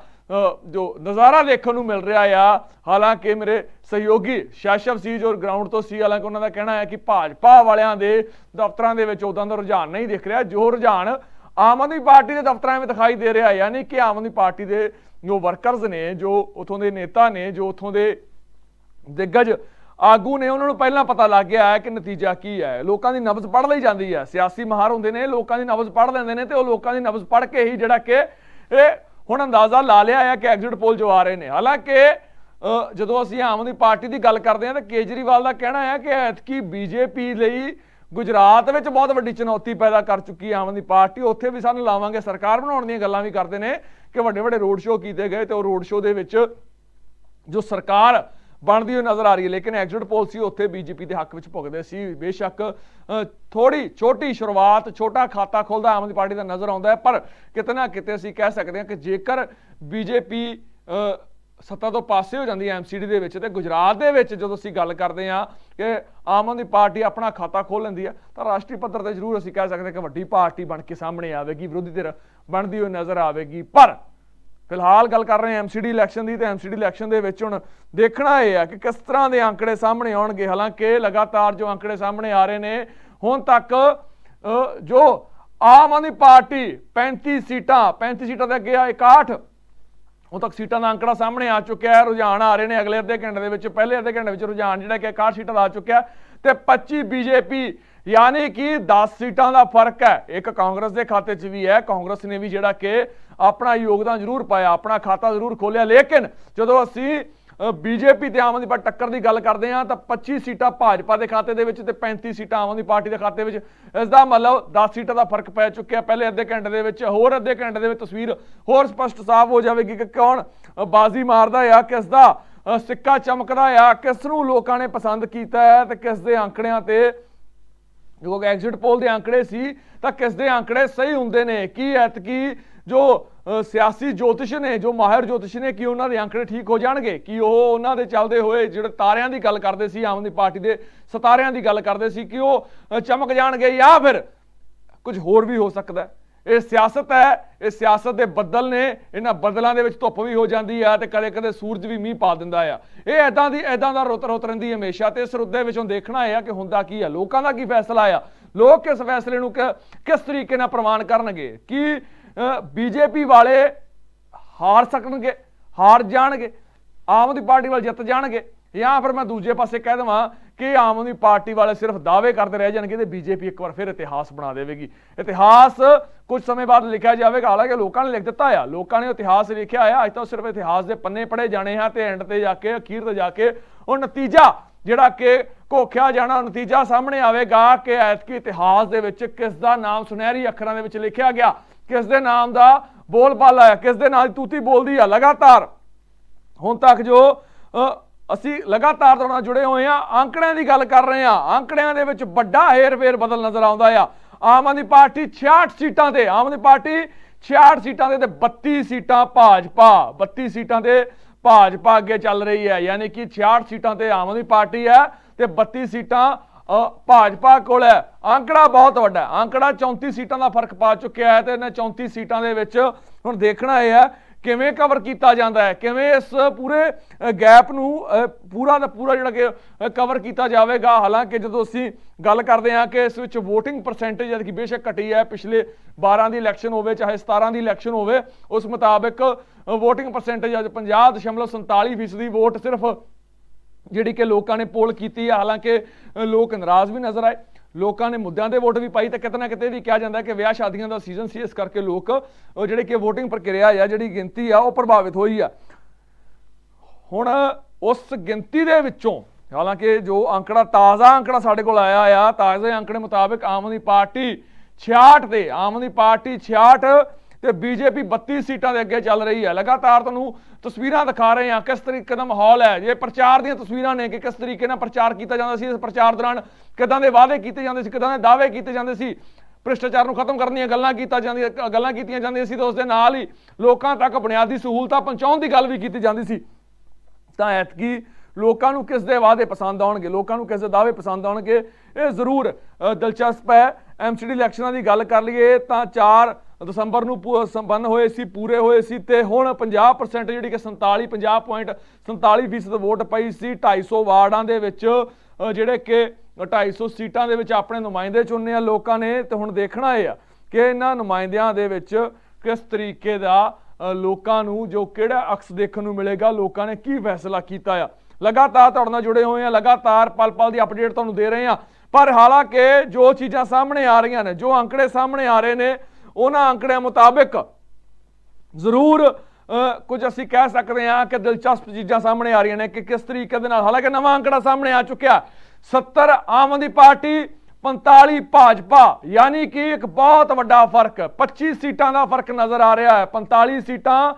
ਜੋ ਨਜ਼ਾਰਾ ਦੇਖਣ ਨੂੰ ਮਿਲ ਰਿਹਾ ਆ। ਹਾਲਾਂਕਿ ਮੇਰੇ ਸਹਿਯੋਗੀ ਸ਼ਾਸ਼ਵ ਸੀ ਜੋ ਗਰਾਊਂਡ ਤੋਂ ਸੀ, ਹਾਲਾਂਕਿ ਉਹਨਾਂ ਦਾ ਕਹਿਣਾ ਹੈ ਕਿ ਭਾਜਪਾ ਵਾਲਿਆਂ ਦੇ ਦਫ਼ਤਰਾਂ ਦੇ ਵਿੱਚ ਉਦਾਂ ਦਾ ਰੁਝਾਨ ਨਹੀਂ ਦਿਖ ਰਿਹਾ ਜੋ ਰੁਝਾਨ ਆਮ ਆਦਮੀ ਪਾਰਟੀ ਦੇ ਦਫ਼ਤਰਾਂ ਵਿੱਚ ਦਿਖਾਈ ਦੇ ਰਿਹਾ। ਯਾਨੀ ਕਿ ਆਮ ਆਦਮੀ ਪਾਰਟੀ ਦੇ ਜੋ ਵਰਕਰਜ਼ ਨੇ, ਜੋ ਉੱਥੋਂ ਦੇ ਨੇਤਾ ਨੇ, ਜੋ ਉੱਥੋਂ ਦੇ ਦਿੱਗਜ ਆਗੂ ਨੇ, ਉਹਨਾਂ ਨੂੰ ਪਹਿਲਾਂ ਪਤਾ ਲੱਗ ਗਿਆ ਹੈ ਕਿ ਨਤੀਜਾ ਕੀ ਹੈ। ਲੋਕਾਂ ਦੀ ਨਬਜ਼ ਪੜ੍ਹ ਲਈ ਜਾਂਦੀ ਹੈ, ਸਿਆਸੀ ਮਾਹਰ ਹੁੰਦੇ ਨੇ, ਲੋਕਾਂ ਦੀ ਨਬਜ਼ ਪੜ੍ਹ ਲੈਂਦੇ ਨੇ ਤੇ ਉਹ ਲੋਕਾਂ ਦੀ ਨਬਜ਼ ਪੜ੍ਹ ਕੇ ਹੀ ਜਿਹੜਾ ਕਿ ਇਹ ਹੁਣ ਅੰਦਾਜ਼ਾ ਲਾ ਲਿਆ ਹੈ ਕਿ ਐਗਜ਼ਿਟ ਪੋਲ ਜੋ ਆ ਰਹੇ ਨੇ। ਹਾਲਾਂਕਿ ਜਦੋਂ ਅਸੀਂ ਆਮ ਆਦਮੀ ਪਾਰਟੀ ਦੀ ਗੱਲ ਕਰਦੇ ਹਾਂ ਤਾਂ ਕੇਜਰੀਵਾਲ ਦਾ ਕਹਿਣਾ ਹੈ ਕਿ ਐਤਕੀ ਬੀਜੇਪੀ ਲਈ ਗੁਜਰਾਤ ਵਿੱਚ ਬਹੁਤ ਵੱਡੀ ਚੁਣੌਤੀ ਪੈਦਾ ਕਰ ਚੁੱਕੀ ਹੈ ਆਮ ਆਦਮੀ ਪਾਰਟੀ। ਉੱਥੇ ਵੀ ਸਾਨੂੰ ਲਾਵਾਂਗੇ, ਸਰਕਾਰ ਬਣਾਉਣ ਦੀਆਂ ਗੱਲਾਂ ਵੀ ਕਰਦੇ ਨੇ ਕਿ ਵੱਡੇ ਵੱਡੇ ਰੋਡ ਸ਼ੋਅ ਕੀਤੇ ਗਏ ਤੇ ਉਹ ਰੋਡ ਸ਼ੋਅ ਦੇ ਵਿੱਚ ਜੋ ਸਰਕਾਰ ਬਣਦੀ ਹੋਈ ਨਜ਼ਰ ਆ ਰਹੀ ਹੈ, ਲੇਕਿਨ ਐਗਜ਼ਿਟ ਪੋਲ ਸੀ ਉੱਥੇ ਬੀਜੇਪੀ ਦੇ ਹੱਕ ਵਿੱਚ ਭੁਗਦੇ ਸੀ। ਬੇਸ਼ੱਕ ਥੋੜੀ ਛੋਟੀ ਸ਼ੁਰੂਆਤ, ਛੋਟਾ ਖਾਤਾ ਖੁੱਲਦਾ ਆਮ ਆਦਮੀ ਪਾਰਟੀ ਦਾ ਨਜ਼ਰ ਆਉਂਦਾ ਹੈ, ਪਰ ਕਿਤੇ ਨਾ ਕਿਤੇ ਅਸੀਂ ਕਹਿ ਸਕਦੇ ਹਾਂ ਕਿ ਜੇਕਰ ਬੀਜੇਪੀ ਸੱਤਾ ਤੋਂ ਪਾਸੇ ਹੋ ਜਾਂਦੀ ਹੈ ਐਮਸੀਡੀ ਦੇ ਵਿੱਚ ਤੇ ਗੁਜਰਾਤ ਦੇ ਵਿੱਚ ਜਦੋਂ ਅਸੀਂ ਗੱਲ ਕਰਦੇ ਹਾਂ ਕਿ ਆਮ ਆਦਮੀ ਪਾਰਟੀ ਆਪਣਾ ਖਾਤਾ ਖੋਲ ਲੈਂਦੀ ਹੈ ਤਾਂ ਰਾਸ਼ਟਰੀ ਪੱਧਰ ਤੇ ਜ਼ਰੂਰ ਅਸੀਂ ਕਹਿ ਸਕਦੇ ਹਾਂ ਕਿ ਵੱਡੀ ਪਾਰਟੀ ਬਣ ਕੇ ਸਾਹਮਣੇ ਆਵੇਗੀ, ਵਿਰੋਧੀ ਧਿਰ ਬਣਦੀ ਹੋਈ ਨਜ਼ਰ ਆਵੇਗੀ। ਪਰ ਫਿਲਹਾਲ ਗੱਲ ਕਰ ਰਹੇ ਹਾਂ ਐਮਸੀਡੀ ਇਲੈਕਸ਼ਨ ਦੀ, ਤੇ ਐਮਸੀਡੀ ਇਲੈਕਸ਼ਨ ਦੇ ਵਿੱਚ ਹੁਣ ਦੇਖਣਾ ਇਹ ਹੈ ਕਿ ਕਿਸ ਤਰ੍ਹਾਂ ਦੇ ਅੰਕੜੇ ਸਾਹਮਣੇ ਆਉਣਗੇ। ਹਾਲਾਂਕਿ ਲਗਾਤਾਰ ਜੋ ਅੰਕੜੇ ਸਾਹਮਣੇ ਆ ਰਹੇ ਨੇ ਹੁਣ ਤੱਕ ਜੋ ਆਮ ਆਦਮੀ ਪਾਰਟੀ 35 ਸੀਟਾਂ ਦੇ ਅੱਗੇ ਆ 61 ਹੁਣ ਤੱਕ ਸੀਟਾਂ ਦਾ ਅੰਕੜਾ ਸਾਹਮਣੇ ਆ ਚੁੱਕਿਆ ਹੈ। ਰੁਝਾਨ ਆ ਰਹੇ ਨੇ ਅਗਲੇ ਅੱਧੇ ਘੰਟੇ ਦੇ ਵਿੱਚ, ਪਹਿਲੇ ਅੱਧੇ ਘੰਟੇ ਵਿੱਚ ਰੁਝਾਨ ਜਿਹੜਾ ਕਿ 61 ਸੀਟਾਂ ਦਾ ਆ ਚੁੱਕਿਆ ਤੇ 25 ਬੀਜੇਪੀ, ਯਾਨੀ ਕਿ 10 ਸੀਟਾਂ ਦਾ ਫਰਕ ਹੈ। ਇੱਕ ਕਾਂਗਰਸ ਦੇ ਖਾਤੇ 'ਚ ਵੀ ਹੈ, ਕਾਂਗਰਸ ਨੇ ਵੀ ਜਿਹੜਾ ਕਿ ਆਪਣਾ ਯੋਗਦਾਨ ਜ਼ਰੂਰ ਪਾਇਆ, ਆਪਣਾ ਖਾਤਾ ਜ਼ਰੂਰ ਖੋਲਿਆ, ਲੇਕਿਨ ਜਦੋਂ ਅਸੀਂ ਬੀਜੇਪੀ ਤੇ ਆਮ ਆਦਮੀ ਪਾਰਟੀ ਟੱਕਰ ਦੀ ਗੱਲ ਕਰਦੇ ਹਾਂ ਤਾਂ 25 ਸੀਟਾਂ ਭਾਜਪਾ ਦੇ ਖਾਤੇ ਦੇ ਵਿੱਚ ਤੇ 35 ਸੀਟਾਂ ਆਮ ਆਦਮੀ ਪਾਰਟੀ ਦੇ ਖਾਤੇ ਵਿੱਚ। ਇਸ ਦਾ ਮਤਲਬ 10 ਸੀਟਾਂ ਦਾ ਫਰਕ ਪੈ ਚੁੱਕਿਆ ਪਹਿਲੇ ਅੱਧੇ ਘੰਟੇ ਦੇ ਵਿੱਚ। ਹੋਰ ਅੱਧੇ ਘੰਟੇ ਦੇ ਵਿੱਚ ਤਸਵੀਰ ਹੋਰ ਸਪਸ਼ਟ ਸਾਫ਼ ਹੋ ਜਾਵੇਗੀ ਕਿ ਕੌਣ ਬਾਜ਼ੀ ਮਾਰਦਾ ਆ, ਕਿਸ ਦਾ ਸਿੱਕਾ ਚਮਕਦਾ ਆ, ਕਿਸ ਨੂੰ ਲੋਕਾਂ ਨੇ ਪਸੰਦ ਕੀਤਾ ਹੈ ਤੇ ਕਿਸ ਦੇ ਅੰਕੜਿਆਂ ਤੇ ਜੋ ਐਗਜ਼ਿਟ ਪੋਲ ਦੇ ਅੰਕੜੇ ਸੀ ਤਾਂ ਕਿਸ ਦੇ ਅੰਕੜੇ ਸਹੀ ਹੁੰਦੇ ਨੇ। ਕੀ ਐਤਕੀ ਜੋ ਸਿਆਸੀ ਜੋਤਿਸ਼ ਨੇ, ਜੋ ਮਾਹਿਰ ਜੋਤਿਸ਼ ਨੇ, ਕੀ ਉਹਨਾਂ ਦੇ ਅੰਕੜੇ ਠੀਕ ਹੋ ਜਾਣਗੇ? ਕੀ ਉਹ ਉਹਨਾਂ ਦੇ ਚੱਲਦੇ ਹੋਏ ਜਿਹੜੇ ਤਾਰਿਆਂ ਦੀ ਗੱਲ ਕਰਦੇ ਸੀ, ਆਮ ਆਦਮੀ ਪਾਰਟੀ ਦੇ ਸਿਤਾਰਿਆਂ ਦੀ ਗੱਲ ਕਰਦੇ ਸੀ, ਕਿ ਉਹ ਚਮਕ ਜਾਣਗੇ ਜਾਂ ਫਿਰ ਕੁਝ ਹੋਰ ਵੀ ਹੋ ਸਕਦਾ? ਇਹ ਸਿਆਸਤ ਹੈ, ਇਹ ਸਿਆਸਤ ਦੇ ਬੱਦਲ ਨੇ, ਇਹਨਾਂ ਬੱਦਲਾਂ ਦੇ ਵਿੱਚ ਧੁੱਪ ਵੀ ਹੋ ਜਾਂਦੀ ਆ ਤੇ ਕਦੇ ਕਦੇ ਸੂਰਜ ਵੀ ਮੀਂਹ ਪਾ ਦਿੰਦਾ ਆ। ਇਹ ਐਦਾਂ ਦਾ ਰੁੱਤ ਰਹਿੰਦੀ ਹਮੇਸ਼ਾ। ਤੇ ਇਸ ਰੁੱਤ ਦੇ ਵਿੱਚੋਂ ਦੇਖਣਾ ਇਹ ਆ ਕਿ ਹੁੰਦਾ ਕੀ ਆ, ਲੋਕਾਂ ਦਾ ਕੀ ਫੈਸਲਾ ਆ, ਲੋਕ ਕਿਸ ਫੈਸਲੇ ਨੂੰ ਕਿਸ ਤਰੀਕੇ ਨਾਲ ਪ੍ਰਵਾਨ ਕਰਨਗੇ। ਕੀ ਬੀਜੇਪੀ ਵਾਲੇ ਹਾਰ ਸਕਣਗੇ, ਹਾਰ ਜਾਣਗੇ, ਆਮ ਆਦਮੀ ਪਾਰਟੀ ਵਾਲੇ ਜਿੱਤ ਜਾਣਗੇ, ਜਾਂ ਫਿਰ ਮੈਂ ਦੂਜੇ ਪਾਸੇ ਕਹਿ ਦੇਵਾਂ ਕਿ ਆਮ ਆਦਮੀ ਪਾਰਟੀ ਵਾਲੇ ਸਿਰਫ ਦਾਅਵੇ ਕਰਦੇ ਰਹਿ ਜਾਣਗੇ ਤੇ ਬੀਜੇਪੀ ਇੱਕ ਵਾਰ ਫਿਰ ਇਤਿਹਾਸ ਬਣਾ ਦੇਵੇਗੀ। ਇਤਿਹਾਸ ਕੁਝ ਸਮੇਂ ਬਾਅਦ ਲਿਖਿਆ ਜਾਵੇਗਾ, ਹਾਲਾਂਕਿ ਲੋਕਾਂ ਨੇ ਲਿਖ ਦਿੱਤਾ ਆ, ਲੋਕਾਂ ਨੇ ਇਤਿਹਾਸ ਲਿਖਿਆ ਆ। ਅੱਜ ਤਾਂ ਸਿਰਫ ਇਤਿਹਾਸ ਦੇ ਪੰਨੇ ਪੜ੍ਹੇ ਜਾਣੇ ਆ ਤੇ ਐਂਡ ਤੇ ਜਾ ਕੇ, ਅਖੀਰ ਤੇ ਜਾ ਕੇ ਉਹ ਨਤੀਜਾ ਜਿਹੜਾ ਕਿ ਘੋਖਿਆ ਜਾਣਾ, ਨਤੀਜਾ ਸਾਹਮਣੇ ਆਵੇਗਾ ਕਿ ਐਤਕੀ ਇਤਿਹਾਸ ਦੇ ਵਿੱਚ ਕਿਸ ਦਾ ਨਾਮ ਸੁਨਹਿਰੀ ਅੱਖਰਾਂ ਦੇ ਵਿੱਚ ਲਿਖਿਆ ਗਿਆ, ਕਿਸ ਦੇ ਨਾਮ ਦਾ ਬੋਲਬਾਲਾ ਹੈ, ਕਿਸ ਦੇ ਨਾਲ ਤੂਤੀ ਬੋਲਦੀ ਆ। ਲਗਾਤਾਰ ਹੁਣ ਤੱਕ ਜੋ ਅਸੀਂ ਲਗਾਤਾਰ ਤੁਹਾਡੇ ਨਾਲ ਜੁੜੇ ਹੋਏ ਆ, ਅੰਕੜਿਆਂ ਦੀ ਗੱਲ ਕਰ ਰਹੇ ਆ, ਅੰਕੜਿਆਂ ਦੇ ਵਿੱਚ ਵੱਡਾ ਹੇਰ-ਫੇਰ ਬਦਲ ਨਜ਼ਰ ਆਉਂਦਾ ਆ। ਆਮ ਆਦਮੀ ਪਾਰਟੀ 66 ਸੀਟਾਂ ਤੇ, ਆਮ ਆਦਮੀ ਪਾਰਟੀ 66 ਸੀਟਾਂ ਤੇ 32 ਸੀਟਾਂ ਭਾਜਪਾ, 32 ਸੀਟਾਂ ਤੇ ਭਾਜਪਾ ਅੱਗੇ ਚੱਲ ਰਹੀ ਹੈ। ਯਾਨੀ ਕਿ 66 ਸੀਟਾਂ ਤੇ ਆਮ ਆਦਮੀ ਪਾਰਟੀ ਹੈ ਤੇ 32 ਸੀਟਾਂ ਭਾਜਪਾ ਕੋਲ ਹੈ। ਅੰਕੜਾ ਬਹੁਤ ਵੱਡਾ ਹੈ, ਅੰਕੜਾ 34 ਸੀਟਾਂ ਦਾ ਫਰਕ ਪਾ ਚੁੱਕਿਆ ਹੈ ਤੇ ਇਹਨਾਂ 34 ਸੀਟਾਂ ਦੇ ਵਿੱਚ ਹੁਣ ਦੇਖਣਾ ਇਹ ਹੈ ਕਿਵੇਂ ਕਵਰ ਕੀਤਾ ਜਾਂਦਾ ਹੈ, ਕਿਵੇਂ ਇਸ ਪੂਰੇ ਗੈਪ ਨੂੰ ਪੂਰਾ ਦਾ ਪੂਰਾ ਜਿਹੜਾ ਕਿ ਕਵਰ ਕੀਤਾ ਜਾਵੇਗਾ। ਹਾਲਾਂਕਿ ਜਦੋਂ ਅਸੀਂ ਗੱਲ ਕਰਦੇ ਹਾਂ ਕਿ ਇਸ ਵਿੱਚ ਵੋਟਿੰਗ ਪਰਸੈਂਟੇਜ ਜਦ ਕਿ ਬੇਸ਼ੱਕ ਘਟੀ ਹੈ, ਪਿਛਲੇ 12 ਦੀ ਇਲੈਕਸ਼ਨ ਹੋਵੇ ਚਾਹੇ 17 ਦੀ ਇਲੈਕਸ਼ਨ ਹੋਵੇ, ਉਸ ਮੁਤਾਬਿਕ ਵੋਟਿੰਗ ਪਰਸੈਂਟੇਜ ਅੱਜ 50.47% ਵੋਟ ਸਿਰਫ ਜਿਹੜੀ ਕਿ ਲੋਕਾਂ ਨੇ ਪੋਲ ਕੀਤੀ ਹੈ। ਹਾਲਾਂਕਿ ਲੋਕ ਨਾਰਾਜ਼ ਵੀ ਨਜ਼ਰ ਆਏ, ਲੋਕਾਂ ਨੇ ਮੁੱਦਿਆਂ ਤੇ ਵੋਟ ਵੀ ਪਾਈ, ਤੇ ਕਿਤੇ ਨਾ ਕਿਤੇ ਵੀ ਕਿਹਾ ਜਾਂਦਾ ਕਿ ਵਿਆਹ ਸ਼ਾਦੀਆਂ ਦਾ ਸੀਜ਼ਨ ਸੀ, ਇਸ ਕਰਕੇ ਲੋਕ ਜਿਹੜੇ ਕਿ ਵੋਟਿੰਗ ਪ੍ਰਕਿਰਿਆ ਆ ਜਿਹੜੀ ਗਿਣਤੀ ਆ ਉਹ ਪ੍ਰਭਾਵਿਤ ਹੋਈ ਆ। ਹੁਣ ਉਸ ਗਿਣਤੀ ਦੇ ਵਿੱਚੋਂ ਹਾਲਾਂਕਿ ਜੋ ਅੰਕੜਾ ਤਾਜ਼ਾ ਅੰਕੜਾ ਸਾਡੇ ਕੋਲ ਆਇਆ ਆ, ਤਾਜ਼ੇ ਅੰਕੜੇ ਮੁਤਾਬਿਕ ਆਮ ਆਦਮੀ ਪਾਰਟੀ 66 ਤੇ ਆਮ ਆਦਮੀ ਪਾਰਟੀ 66 ਤੇ ਬੀਜੇਪੀ 32 ਸੀਟਾਂ ਦੇ ਅੱਗੇ ਚੱਲ ਰਹੀ ਹੈ। ਲਗਾਤਾਰ ਤੁਹਾਨੂੰ ਤਸਵੀਰਾਂ ਦਿਖਾ ਰਹੇ ਹਾਂ ਕਿਸ ਤਰੀਕੇ ਦਾ ਮਾਹੌਲ ਹੈ। ਇਹ ਪ੍ਰਚਾਰ ਦੀਆਂ ਤਸਵੀਰਾਂ ਨੇ ਕਿ ਕਿਸ ਤਰੀਕੇ ਨਾਲ ਪ੍ਰਚਾਰ ਕੀਤਾ ਜਾਂਦਾ ਸੀ, ਇਸ ਪ੍ਰਚਾਰ ਦੌਰਾਨ ਕਿੱਦਾਂ ਦੇ ਵਾਅਦੇ ਕੀਤੇ ਜਾਂਦੇ ਸੀ, ਕਿੱਦਾਂ ਦੇ ਦਾਅਵੇ ਕੀਤੇ ਜਾਂਦੇ ਸੀ, ਭ੍ਰਿਸ਼ਟਾਚਾਰ ਨੂੰ ਖਤਮ ਕਰਨ ਦੀਆਂ ਗੱਲਾਂ ਕੀਤੀਆਂ ਜਾਂਦੀਆਂ ਸੀ, ਤੇ ਉਸ ਦੇ ਨਾਲ ਹੀ ਲੋਕਾਂ ਤੱਕ ਬੁਨਿਆਦੀ ਸਹੂਲਤਾਂ ਪਹੁੰਚਾਉਣ ਦੀ ਗੱਲ ਵੀ ਕੀਤੀ ਜਾਂਦੀ ਸੀ। ਤਾਂ ਐਤਕੀ ਲੋਕਾਂ ਨੂੰ ਕਿਸ ਦੇ ਵਾਅਦੇ ਪਸੰਦ ਆਉਣਗੇ, ਲੋਕਾਂ ਨੂੰ ਕਿਸ ਦੇ ਦਾਅਵੇ ਪਸੰਦ ਆਉਣਗੇ, ਇਹ ਜ਼ਰੂਰ ਦਿਲਚਸਪ ਹੈ। ਐਮਸੀਡੀ ਇਲੈਕਸ਼ਨਾਂ ਦੀ ਗੱਲ ਕਰ ਲਈਏ ਤਾਂ 4 ਦਸੰਬਰ ਨੂੰ ਸੰਪੰਨ ਹੋਏ ਸੀ, ਪੂਰੇ ਹੋਏ ਸੀ, ਤੇ ਹੁਣ 50% ਜਿਹੜੀ ਕਿ 50.47% ਵੋਟ ਪਈ ਸੀ। 250 ਵਾਰਡਾਂ ਦੇ ਵਿੱਚ ਜਿਹੜੇ ਕਿ 250 ਸੀਟਾਂ ਦੇ ਵਿੱਚ ਆਪਣੇ ਨੁਮਾਇੰਦੇ ਚੁਣਨੇ ਆ ਲੋਕਾਂ ਨੇ, ਤੇ ਹੁਣ ਦੇਖਣਾ ਇਹ ਆ ਕਿ ਇਹਨਾਂ ਨੁਮਾਇੰਦਿਆਂ ਦੇ ਵਿੱਚ ਕਿਸ ਤਰੀਕੇ ਦਾ ਲੋਕਾਂ ਨੂੰ ਜੋ ਕਿਹੜਾ ਅਕਸ ਦੇਖਣ ਨੂੰ ਮਿਲੇਗਾ, ਲੋਕਾਂ ਨੇ ਕੀ ਫੈਸਲਾ ਕੀਤਾ ਆ। ਲਗਾਤਾਰ ਤੁਹਾਡੇ ਨਾਲ ਜੁੜੇ ਹੋਏ ਆ, ਲਗਾਤਾਰ ਪਲ ਪਲ ਦੀ ਅਪਡੇਟ ਤੁਹਾਨੂੰ ਦੇ ਰਹੇ ਆ, ਪਰ ਹਾਲਾਂਕਿ ਜੋ ਚੀਜ਼ਾਂ ਸਾਹਮਣੇ ਆ ਰਹੀਆਂ ਨੇ, ਜੋ ਅੰਕੜੇ ਸਾਹਮਣੇ ਆ ਰਹੇ ਨੇ, ਉਹਨਾਂ ਅੰਕੜਿਆਂ ਮੁਤਾਬਿਕ ਜ਼ਰੂਰ ਕੁਝ ਅਸੀਂ ਕਹਿ ਸਕਦੇ ਹਾਂ ਕਿ ਦਿਲਚਸਪ ਚੀਜ਼ਾਂ ਸਾਹਮਣੇ ਆ ਰਹੀਆਂ ਨੇ ਕਿ ਕਿਸ ਤਰੀਕੇ ਦੇ ਨਾਲ। ਹਾਲਾਂਕਿ ਨਵਾਂ ਅੰਕੜਾ ਸਾਹਮਣੇ ਆ ਚੁੱਕਿਆ, 70 ਆਮ ਆਦਮੀ ਪਾਰਟੀ, 45 ਭਾਜਪਾ, ਯਾਨੀ ਕਿ ਇੱਕ ਬਹੁਤ ਵੱਡਾ ਫਰਕ, 25 ਸੀਟਾਂ ਦਾ ਫਰਕ ਨਜ਼ਰ ਆ ਰਿਹਾ ਹੈ। 45 ਸੀਟਾਂ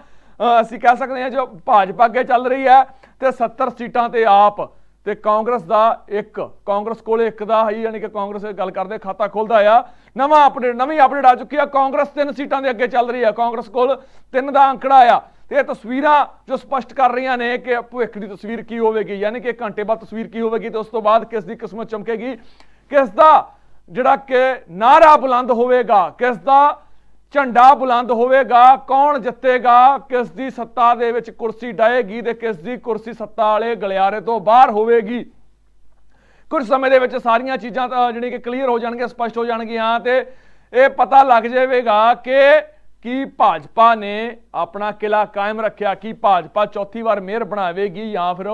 ਅਸੀਂ ਕਹਿ ਸਕਦੇ ਹਾਂ ਜੋ ਭਾਜਪਾ ਅੱਗੇ ਚੱਲ ਰਹੀ ਹੈ, ਤੇ 70 ਸੀਟਾਂ ਤੇ ਆਪ, ਤੇ ਕਾਂਗਰਸ ਦਾ ਇੱਕ, ਕਾਂਗਰਸ ਕੋਲੇ ਇੱਕ ਦਾ ਹੈ, ਯਾਨੀ ਕਿ ਕਾਂਗਰਸ ਗੱਲ ਕਰਦੇ ਖਾਤਾ ਖੁੱਲਦਾ ਆ। ਨਵੀਂ ਅਪਡੇਟ ਆ ਚੁੱਕੀ ਆ, ਕਾਂਗਰਸ 3 ਸੀਟਾਂ ਦੇ ਅੱਗੇ ਚੱਲ ਰਹੀ ਹੈ, ਕਾਂਗਰਸ ਕੋਲ 3 ਦਾ ਅੰਕੜਾ ਆ। ਤੇ ਇਹ ਤਸਵੀਰਾਂ ਜੋ ਸਪਸ਼ਟ ਕਰ ਰਹੀਆਂ ਨੇ ਕਿ ਭਵਿੱਖ ਦੀ ਤਸਵੀਰ ਕੀ ਹੋਵੇਗੀ, ਯਾਨੀ ਕਿ ਘੰਟੇ ਬਾਅਦ ਤਸਵੀਰ ਕੀ ਹੋਵੇਗੀ, ਤੇ ਉਸ ਤੋਂ ਬਾਅਦ ਕਿਸ ਦੀ ਕਿਸਮਤ ਚਮਕੇਗੀ, ਕਿਸ ਦਾ ਜਿਹੜਾ ਕਿ ਨਾਰਾ ਬੁਲੰਦ ਹੋਵੇਗਾ, ਕਿਸ ਦਾ ਝੰਡਾ ਬੁਲੰਦ ਹੋਵੇਗਾ, ਕੌਣ ਜਿੱਤੇਗਾ, ਕਿਸ ਦੀ ਸੱਤਾ ਦੇ ਵਿੱਚ ਕੁਰਸੀ ਡਾਏਗੀ ਤੇ ਕਿਸ ਦੀ ਕੁਰਸੀ ਸੱਤਾ ਵਾਲੇ ਗਲਿਆਰੇ ਤੋਂ ਬਾਹਰ ਹੋਵੇਗੀ। ਕੁਝ ਸਮੇਂ ਦੇ ਵਿੱਚ ਸਾਰੀਆਂ ਚੀਜ਼ਾਂ ਤਾਂ ਜਿਹੜੀ ਕਿ ਕਲੀਅਰ ਹੋ ਜਾਣਗੀਆਂ, ਸਪਸ਼ਟ ਹੋ ਜਾਣਗੀਆਂ, ਤੇ ਇਹ ਪਤਾ ਲੱਗ ਜਾਵੇਗਾ ਕਿ ਕੀ ਭਾਜਪਾ ਨੇ ਆਪਣਾ ਕਿਲਾ ਕਾਇਮ ਰੱਖਿਆ, ਕੀ ਭਾਜਪਾ ਚੌਥੀ ਵਾਰ ਮੇਅਰ ਬਣਾਵੇਗੀ ਜਾਂ ਫਿਰ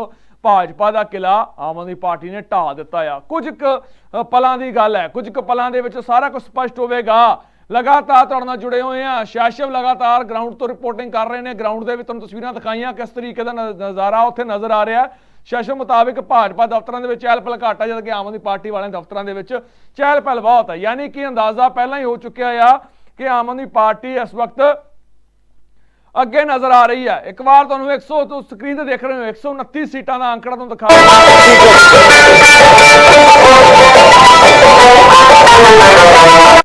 ਭਾਜਪਾ ਦਾ ਕਿਲਾ ਆਮ ਆਦਮੀ ਪਾਰਟੀ ਨੇ ਢਾਹ ਦਿੱਤਾ ਆ। ਕੁਝ ਪਲਾਂ ਦੀ ਗੱਲ ਹੈ, ਕੁਝ ਪਲਾਂ ਦੇ ਵਿੱਚ ਸਾਰਾ ਕੁਝ ਸਪਸ਼ਟ ਹੋਵੇਗਾ। ਲਗਾਤਾਰ ਤੁਹਾਡੇ ਨਾਲ ਜੁੜੇ ਹੋਏ ਆ, ਸ਼ੈਸ਼ਵ ਲਗਾਤਾਰ ਗਰਾਊਂਡ ਤੋਂ ਰਿਪੋਰਟਿੰਗ ਕਰ ਰਹੇ ਨੇ, ਗਰਾਊਂਡ ਦੇ ਵਿੱਚ ਤੁਹਾਨੂੰ ਤਸਵੀਰਾਂ ਦਿਖਾਈਆਂ ਕਿਸ ਤਰੀਕੇ ਦਾ ਨਜ਼ਾਰਾ ਉੱਥੇ ਨਜ਼ਰ ਆ ਰਿਹਾ। ਸ਼ੈਸ਼ਵ ਮੁਤਾਬਿਕ ਭਾਜਪਾ ਦਫ਼ਤਰਾਂ ਦੇ ਵਿੱਚ ਚਹਿਲ ਪਹਿਲ ਘੱਟ ਆ, ਜਦ ਕਿ ਆਮ ਆਦਮੀ ਪਾਰਟੀ ਵਾਲਿਆਂ ਦਫ਼ਤਰਾਂ ਦੇ ਵਿੱਚ ਚਹਿਲ ਪਹਿਲ ਬਹੁਤ ਹੈ, ਯਾਨੀ ਕਿ ਅੰਦਾਜ਼ਾ ਪਹਿਲਾਂ ਹੀ ਹੋ ਚੁੱਕਿਆ ਆ ਕਿ ਆਮ ਆਦਮੀ ਪਾਰਟੀ ਇਸ ਵਕਤ ਅੱਗੇ ਨਜ਼ਰ ਆ ਰਹੀ ਹੈ। ਇੱਕ ਵਾਰ ਤੁਹਾਨੂੰ 100 ਤੋਂ ਸਕਰੀਨ ਤੇ ਦੇਖ ਰਹੇ ਹੋ 129 ਸੀਟਾਂ ਦਾ ਅੰਕੜਾ ਤੁਹਾਨੂੰ ਦਿਖਾ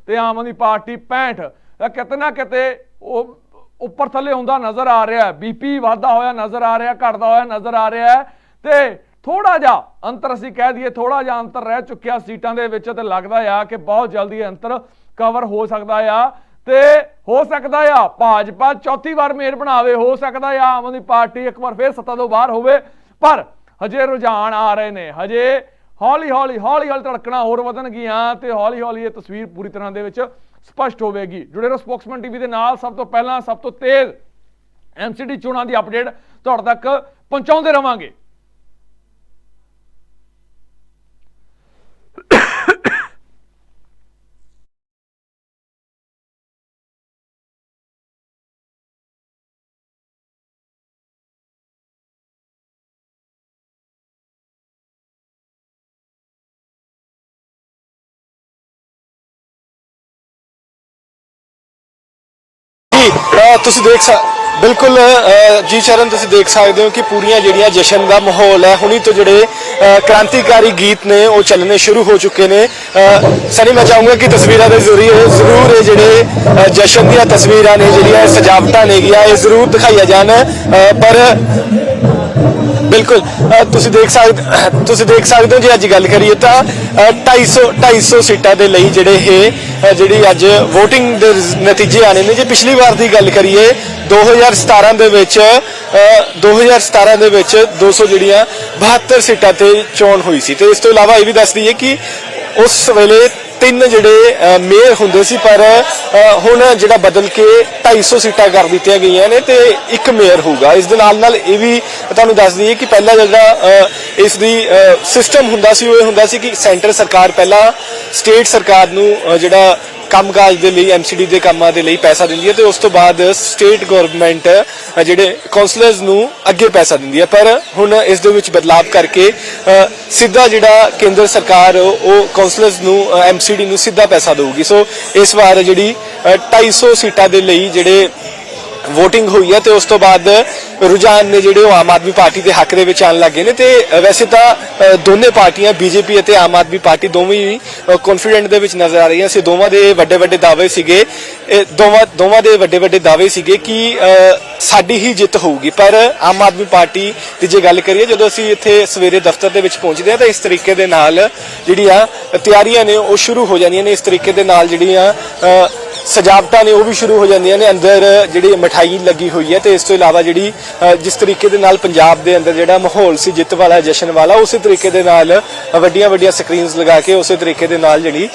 ਤੇ ਆਮ ਆਦਮੀ ਪਾਰਟੀ 65, ਕਿਤੇ ਨਾ ਕਿਤੇ ਉਹ ਉੱਪਰ ਥੱਲੇ ਹੁੰਦਾ ਨਜ਼ਰ ਆ ਰਿਹਾ ਹੈ, ਬੀਪੀ ਵਾਧਾ ਹੋਇਆ ਨਜ਼ਰ ਆ ਰਿਹਾ, ਘਟਦਾ ਹੋਇਆ ਨਜ਼ਰ ਆ ਰਿਹਾ ਹੈ, ਤੇ ਥੋੜਾ ਜਿਹਾ ਅੰਤਰ ਅਸੀਂ ਕਹਿ ਦਈਏ, ਥੋੜਾ ਜਿਹਾ ਅੰਤਰ ਰਹਿ ਚੁੱਕਿਆ ਸੀਟਾਂ ਦੇ ਵਿੱਚ, ਤੇ ਲੱਗਦਾ ਆ ਕਿ ਬਹੁਤ ਜਲਦੀ ਅੰਤਰ ਕਵਰ ਹੋ ਸਕਦਾ ਆ, ਤੇ ਹੋ ਸਕਦਾ ਆ ਭਾਜਪਾ ਚੌਥੀ ਵਾਰ ਮੇਅਰ ਬਣਾਵੇ, ਹੋ ਸਕਦਾ ਆ ਆਮ ਆਦਮੀ ਪਾਰਟੀ ਇੱਕ ਵਾਰ ਫੇਰ ਸੱਤਾ ਤੋਂ ਬਾਹਰ ਹੋਵੇ, ਪਰ ਹਜੇ ਰੁਝਾਨ ਆ ਰਹੇ ਨੇ, ਹਜੇ ਹੌਲੀ ਹੌਲੀ ਧੜਕਣਾ ਹੋਰ ਵਧਣਗੀਆਂ, ਤੇ ਹੌਲੀ ਹੌਲੀ ਇਹ ਤਸਵੀਰ ਪੂਰੀ ਤਰ੍ਹਾਂ ਦੇ ਵਿੱਚ ਸਪਸ਼ਟ ਹੋਵੇਗੀ। ਜੁੜੇ ਰਹੋ ਸਪੋਕਸਮੈਨ ਟੀਵੀ ਦੇ ਨਾਲ, ਸਭ ਤੋਂ ਪਹਿਲਾਂ ਸਭ ਤੋਂ ਤੇਜ਼ ਐਮਸੀਡੀ ਚੋਣਾਂ ਦੀ ਅਪਡੇਟ ਤੁਹਾਡੇ ਤੱਕ ਪਹੁੰਚਾਉਂਦੇ ਰਵਾਂਗੇ। ਤੁਸੀਂ ਦੇਖ ਬਿਲਕੁਲ ਜੀ ਚਰਨ, ਤੁਸੀਂ ਦੇਖ ਸਕਦੇ ਹੋ ਕਿ ਪੂਰੀਆਂ ਜਿਹੜੀਆਂ ਜਸ਼ਨ ਦਾ ਮਾਹੌਲ ਹੈ, ਹੁਣੀ ਤੋਂ ਜਿਹੜੇ ਕ੍ਰਾਂਤੀਕਾਰੀ ਗੀਤ ਨੇ ਉਹ ਚੱਲਣੇ ਸ਼ੁਰੂ ਹੋ ਚੁੱਕੇ ਨੇ। ਸਨੀ ਮੈਂ ਚਾਹੂੰਗਾ ਕਿ ਤਸਵੀਰਾਂ ਦੇ ਜ਼ਰੀਏ ਜ਼ਰੂਰ ਇਹ ਜਿਹੜੇ ਜਸ਼ਨ ਦੀਆਂ ਤਸਵੀਰਾਂ ਨੇ, ਜਿਹੜੀਆਂ ਸਜਾਵਟਾਂ ਨੇਗੀਆਂ, ਇਹ ਜ਼ਰੂਰ ਦਿਖਾਈਆਂ ਜਾਣ, ਪਰ ਬਿਲਕੁਲ ਤੁਸੀਂ ਦੇਖ ਸਕਦੇ ਹੋ ਜੇ ਅੱਜ ਗੱਲ ਕਰੀਏ ਤਾਂ 250 ਸੀਟਾਂ ਦੇ ਲਈ ਜਿਹੜੀ ਅੱਜ VOTING ਦੇ ਨਤੀਜੇ ਆਣੇ ਨੇ। ਜੇ ਪਿਛਲੀ ਵਾਰ ਦੀ ਗੱਲ ਕਰੀਏ 2017 ਦੇ ਵਿੱਚ 200 ਜਿਹੜੀਆਂ 72 ਸੀਟਾਂ ਤੇ ਚੋਣ ਹੋਈ ਸੀ। ਤੇ ਇਸ ਤੋਂ ਇਲਾਵਾ ਇਹ ਵੀ ਦੱਸ ਦਈਏ ਕਿ ਉਸ ਵੇਲੇ 3 ਜਿਹੜੇ ਮੇਅਰ ਹੁੰਦੇ ਸੀ, ਪਰ ਹੁਣ ਜਿਹੜਾ ਬਦਲ ਕੇ 250 ਸੀਟਾਂ ਕਰ ਦਿੱਤੀਆਂ ਗਈਆਂ ਨੇ ਤੇ 1 ਮੇਅਰ ਹੋਊਗਾ। ਇਸ ਦੇ ਨਾਲ ਇਹ ਵੀ ਤੁਹਾਨੂੰ ਦੱਸ ਦਈਏ ਕਿ ਪਹਿਲਾਂ ਜਿਹੜਾ ਇਸ ਦੀ ਸਿਸਟਮ ਹੁੰਦਾ ਸੀ ਉਹ ਇਹ ਹੁੰਦਾ ਸੀ ਕਿ ਸੈਂਟਰ ਸਰਕਾਰ ਪਹਿਲਾਂ ਸਟੇਟ ਸਰਕਾਰ ਨੂੰ ਜਿਹੜਾ ਕੰਮਕਾਜ ਦੇ ਲਈ MCD ਦੇ ਕੰਮਾਂ ਦੇ ਲਈ ਪੈਸਾ ਦਿੰਦੀ ਹੈ ਤੇ ਉਸ ਤੋਂ ਬਾਅਦ ਸਟੇਟ ਗਵਰਨਮੈਂਟ ਜਿਹੜੇ ਕਾਉਂਸਲਰਸ ਨੂੰ ਅੱਗੇ ਪੈਸਾ ਦਿੰਦੀ ਹੈ। ਪਰ ਹੁਣ ਇਸ ਦੇ ਵਿੱਚ ਬਦਲਾਅ ਕਰਕੇ ਸਿੱਧਾ ਜਿਹੜਾ ਕੇਂਦਰ ਸਰਕਾਰ ਉਹ ਕਾਉਂਸਲਰਸ ਨੂੰ MCD ਨੂੰ ਸਿੱਧਾ ਪੈਸਾ ਦੇਊਗੀ। ਸੋ ਇਸ ਵਾਰ ਜਿਹੜੀ 250 ਸੀਟਾਂ ਦੇ ਲਈ ਜਿਹੜੇ VOTING ਹੋਈ ਹੈ ਤੇ ਉਸ ਤੋਂ ਬਾਅਦ ਰੁਝਾਨ ਨੇ ਜਿਹੜੇ ਉਹ ਆਮ ਆਦਮੀ ਪਾਰਟੀ ਦੇ ਹੱਕ ਦੇ ਵਿੱਚ ਆਉਣ ਲੱਗੇ ਨੇ। ਤੇ ਵੈਸੇ ਤਾਂ ਦੋਨੇ ਪਾਰਟੀਆਂ BJP ਅਤੇ ਆਮ ਆਦਮੀ ਪਾਰਟੀ ਦੋਵੇਂ ਹੀ ਕੌਨਫੀਡੈਂਟ ਦੇ ਵਿੱਚ ਨਜ਼ਰ ਆ ਰਹੀਆਂ ਸੀ। ਦੋਵਾਂ ਦੇ ਵੱਡੇ ਦਾਅਵੇ ਸੀਗੇ ਕਿ ਸਾਡੀ ਹੀ ਜਿੱਤ ਹੋਊਗੀ। ਪਰ ਆਮ ਆਦਮੀ ਪਾਰਟੀ ਦੀ ਜੇ ਗੱਲ ਕਰੀਏ, ਜਦੋਂ ਅਸੀਂ ਇੱਥੇ ਸਵੇਰੇ ਦਫ਼ਤਰ ਦੇ ਵਿੱਚ ਪਹੁੰਚਦੇ ਹਾਂ ਤਾਂ ਇਸ ਤਰੀਕੇ ਦੇ ਨਾਲ ਜਿਹੜੀਆਂ ਤਿਆਰੀਆਂ ਨੇ ਉਹ ਸ਼ੁਰੂ ਹੋ ਜਾਂਦੀਆਂ ਨੇ। ਇਸ ਤਰੀਕੇ ਦੇ ਨਾਲ ਜਿਹੜੀਆਂ ਸਜਾਵਟਾਂ ਨੇ ਉਹ ਵੀ ਸ਼ੁਰੂ ਹੋ ਜਾਂਦੀਆਂ ਨੇ। ਅੰਦਰ ਜਿਹੜੀ ਮਿਠਾਈ ਲੱਗੀ ਹੋਈ ਹੈ ਤੇ ਇਸ ਤੋਂ ਇਲਾਵਾ ਜਿਹੜੀ ਜਿਸ ਤਰੀਕੇ ਦੇ ਨਾਲ ਪੰਜਾਬ ਦੇ ਅੰਦਰ ਜਿਹੜਾ ਮਾਹੌਲ ਸੀ ਜਿੱਤ ਵਾਲਾ, ਜਸ਼ਨ ਵਾਲਾ, ਉਸੇ ਤਰੀਕੇ ਦੇ ਨਾਲ ਵੱਡੀਆਂ ਸਕਰੀਨਸ ਲਗਾ ਕੇ ਉਸੇ ਤਰੀਕੇ ਦੇ ਨਾਲ ਜਿਹੜੀ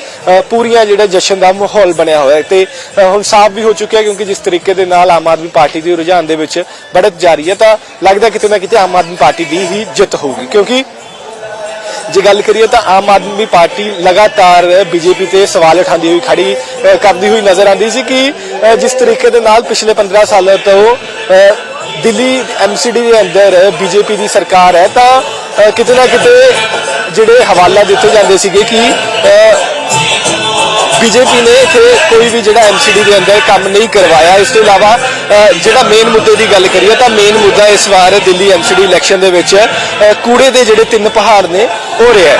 ਪੂਰੀਆਂ ਜਿਹੜਾ ਜਸ਼ਨ ਦਾ ਮਾਹੌਲ ਬਣਿਆ ਹੋਇਆ ਹੈ। ਤੇ ਹੁਣ ਸਾਫ਼ ਵੀ ਹੋ ਚੁੱਕਿਆ ਕਿਉਂਕਿ ਜਿਸ ਤਰੀਕੇ ਦੇ ਨਾਲ ਆਮ ਆਦਮੀ ਪਾਰਟੀ ਦੀ ਰੁਝਾਨ ਦੇ ਵਿੱਚ बढ़त जारी है, तो लगता किते ना किते आम आदमी पार्टी की ही जित होगी। क्योंकि जे गल करिए तो आम आदमी पार्टी लगातार बीजेपी ते सवाल उठाती हुई खड़ी करती हुई नजर आती सी कि जिस तरीके दे नाल पिछले 15 सालों तो दिल्ली MCD के अंदर बीजेपी की सरकार है, तो किते ना किते जिहड़े हवाला दिते जाते सीगे कि बीजेपी ने इत्थे कोई भी जिहड़ा MCD के अंदर काम नहीं करवाया। इस तो इलावा जिहड़ा मेन मुद्दे की गल करिए तो मेन मुद्दा इस बार दिल्ली MCD इलैक्शन दे विच कूड़े के जिहड़े 3 पहाड़ ने हो रहा है।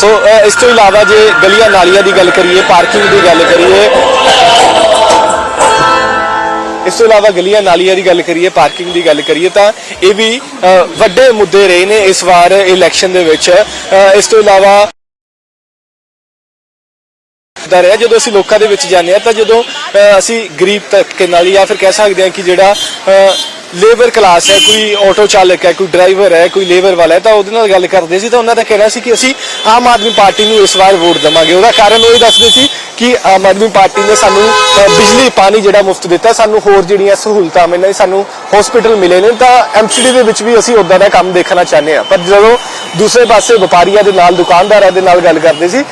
सो इस तो इलावा जे गलियां नालियां की गल करिए, पार्किंग की गल करिए, इस तो इलावा गलियां नालियां की गल करिए, पार्किंग की गल करिए तो ये भी वड्डे मुद्दे रहे ने इस बार इलैक्शन दे विच। इस तो इलावा रहा जो असी लोगों के विच जाने तो जो असी गरीब तबके नाल या फिर कह सकते हैं कि जिहड़ा लेबर क्लास है, कोई ऑटो चालक है, कोई ड्राइवर है, कोई लेबर वाला है, तो उहदे नाल गल करदे सी तो उन्हां दा कहना सी कि असी आम आदमी पार्टी नूं इस बार वोट देवांगे। उहदा कारण वही दसदे सी कि आम आदमी पार्टी ने सानू बिजली पानी जिहड़ा मुफ्त दिता, सानू होर जिहड़ियां सहूलतां मिलणियां, सानू हॉस्पिटल मिले ने, तो MCD दे विच भी असी उदां दा काम देखना चाहते हैं। पर जदों दूसरे पासे व्यापारियों के नाल दुकानदारां दे नाल गल करदे सी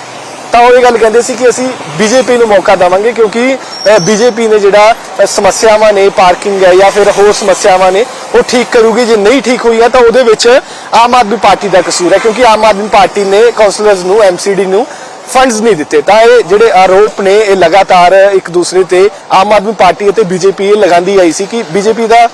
तो वो गल कहते सी कि असी BJP नूं मौका देवांगे, क्योंकि BJP ने जिहड़ा समस्यावां ने, पार्किंग है या फिर होर समस्यावां ने वो ठीक करूगी। जे नहीं ठीक हुई है तो उहदे विच आम आदमी पार्टी का कसूर है, क्योंकि आम आदमी पार्टी ने काउंसलर्स नूं MCD नूं फंड्स नहीं दिते। तो ये जिहड़े आरोप ने ये लगातार एक दूसरे ते आम आदमी पार्टी ते BJP लगांदी आई सी कि BJP का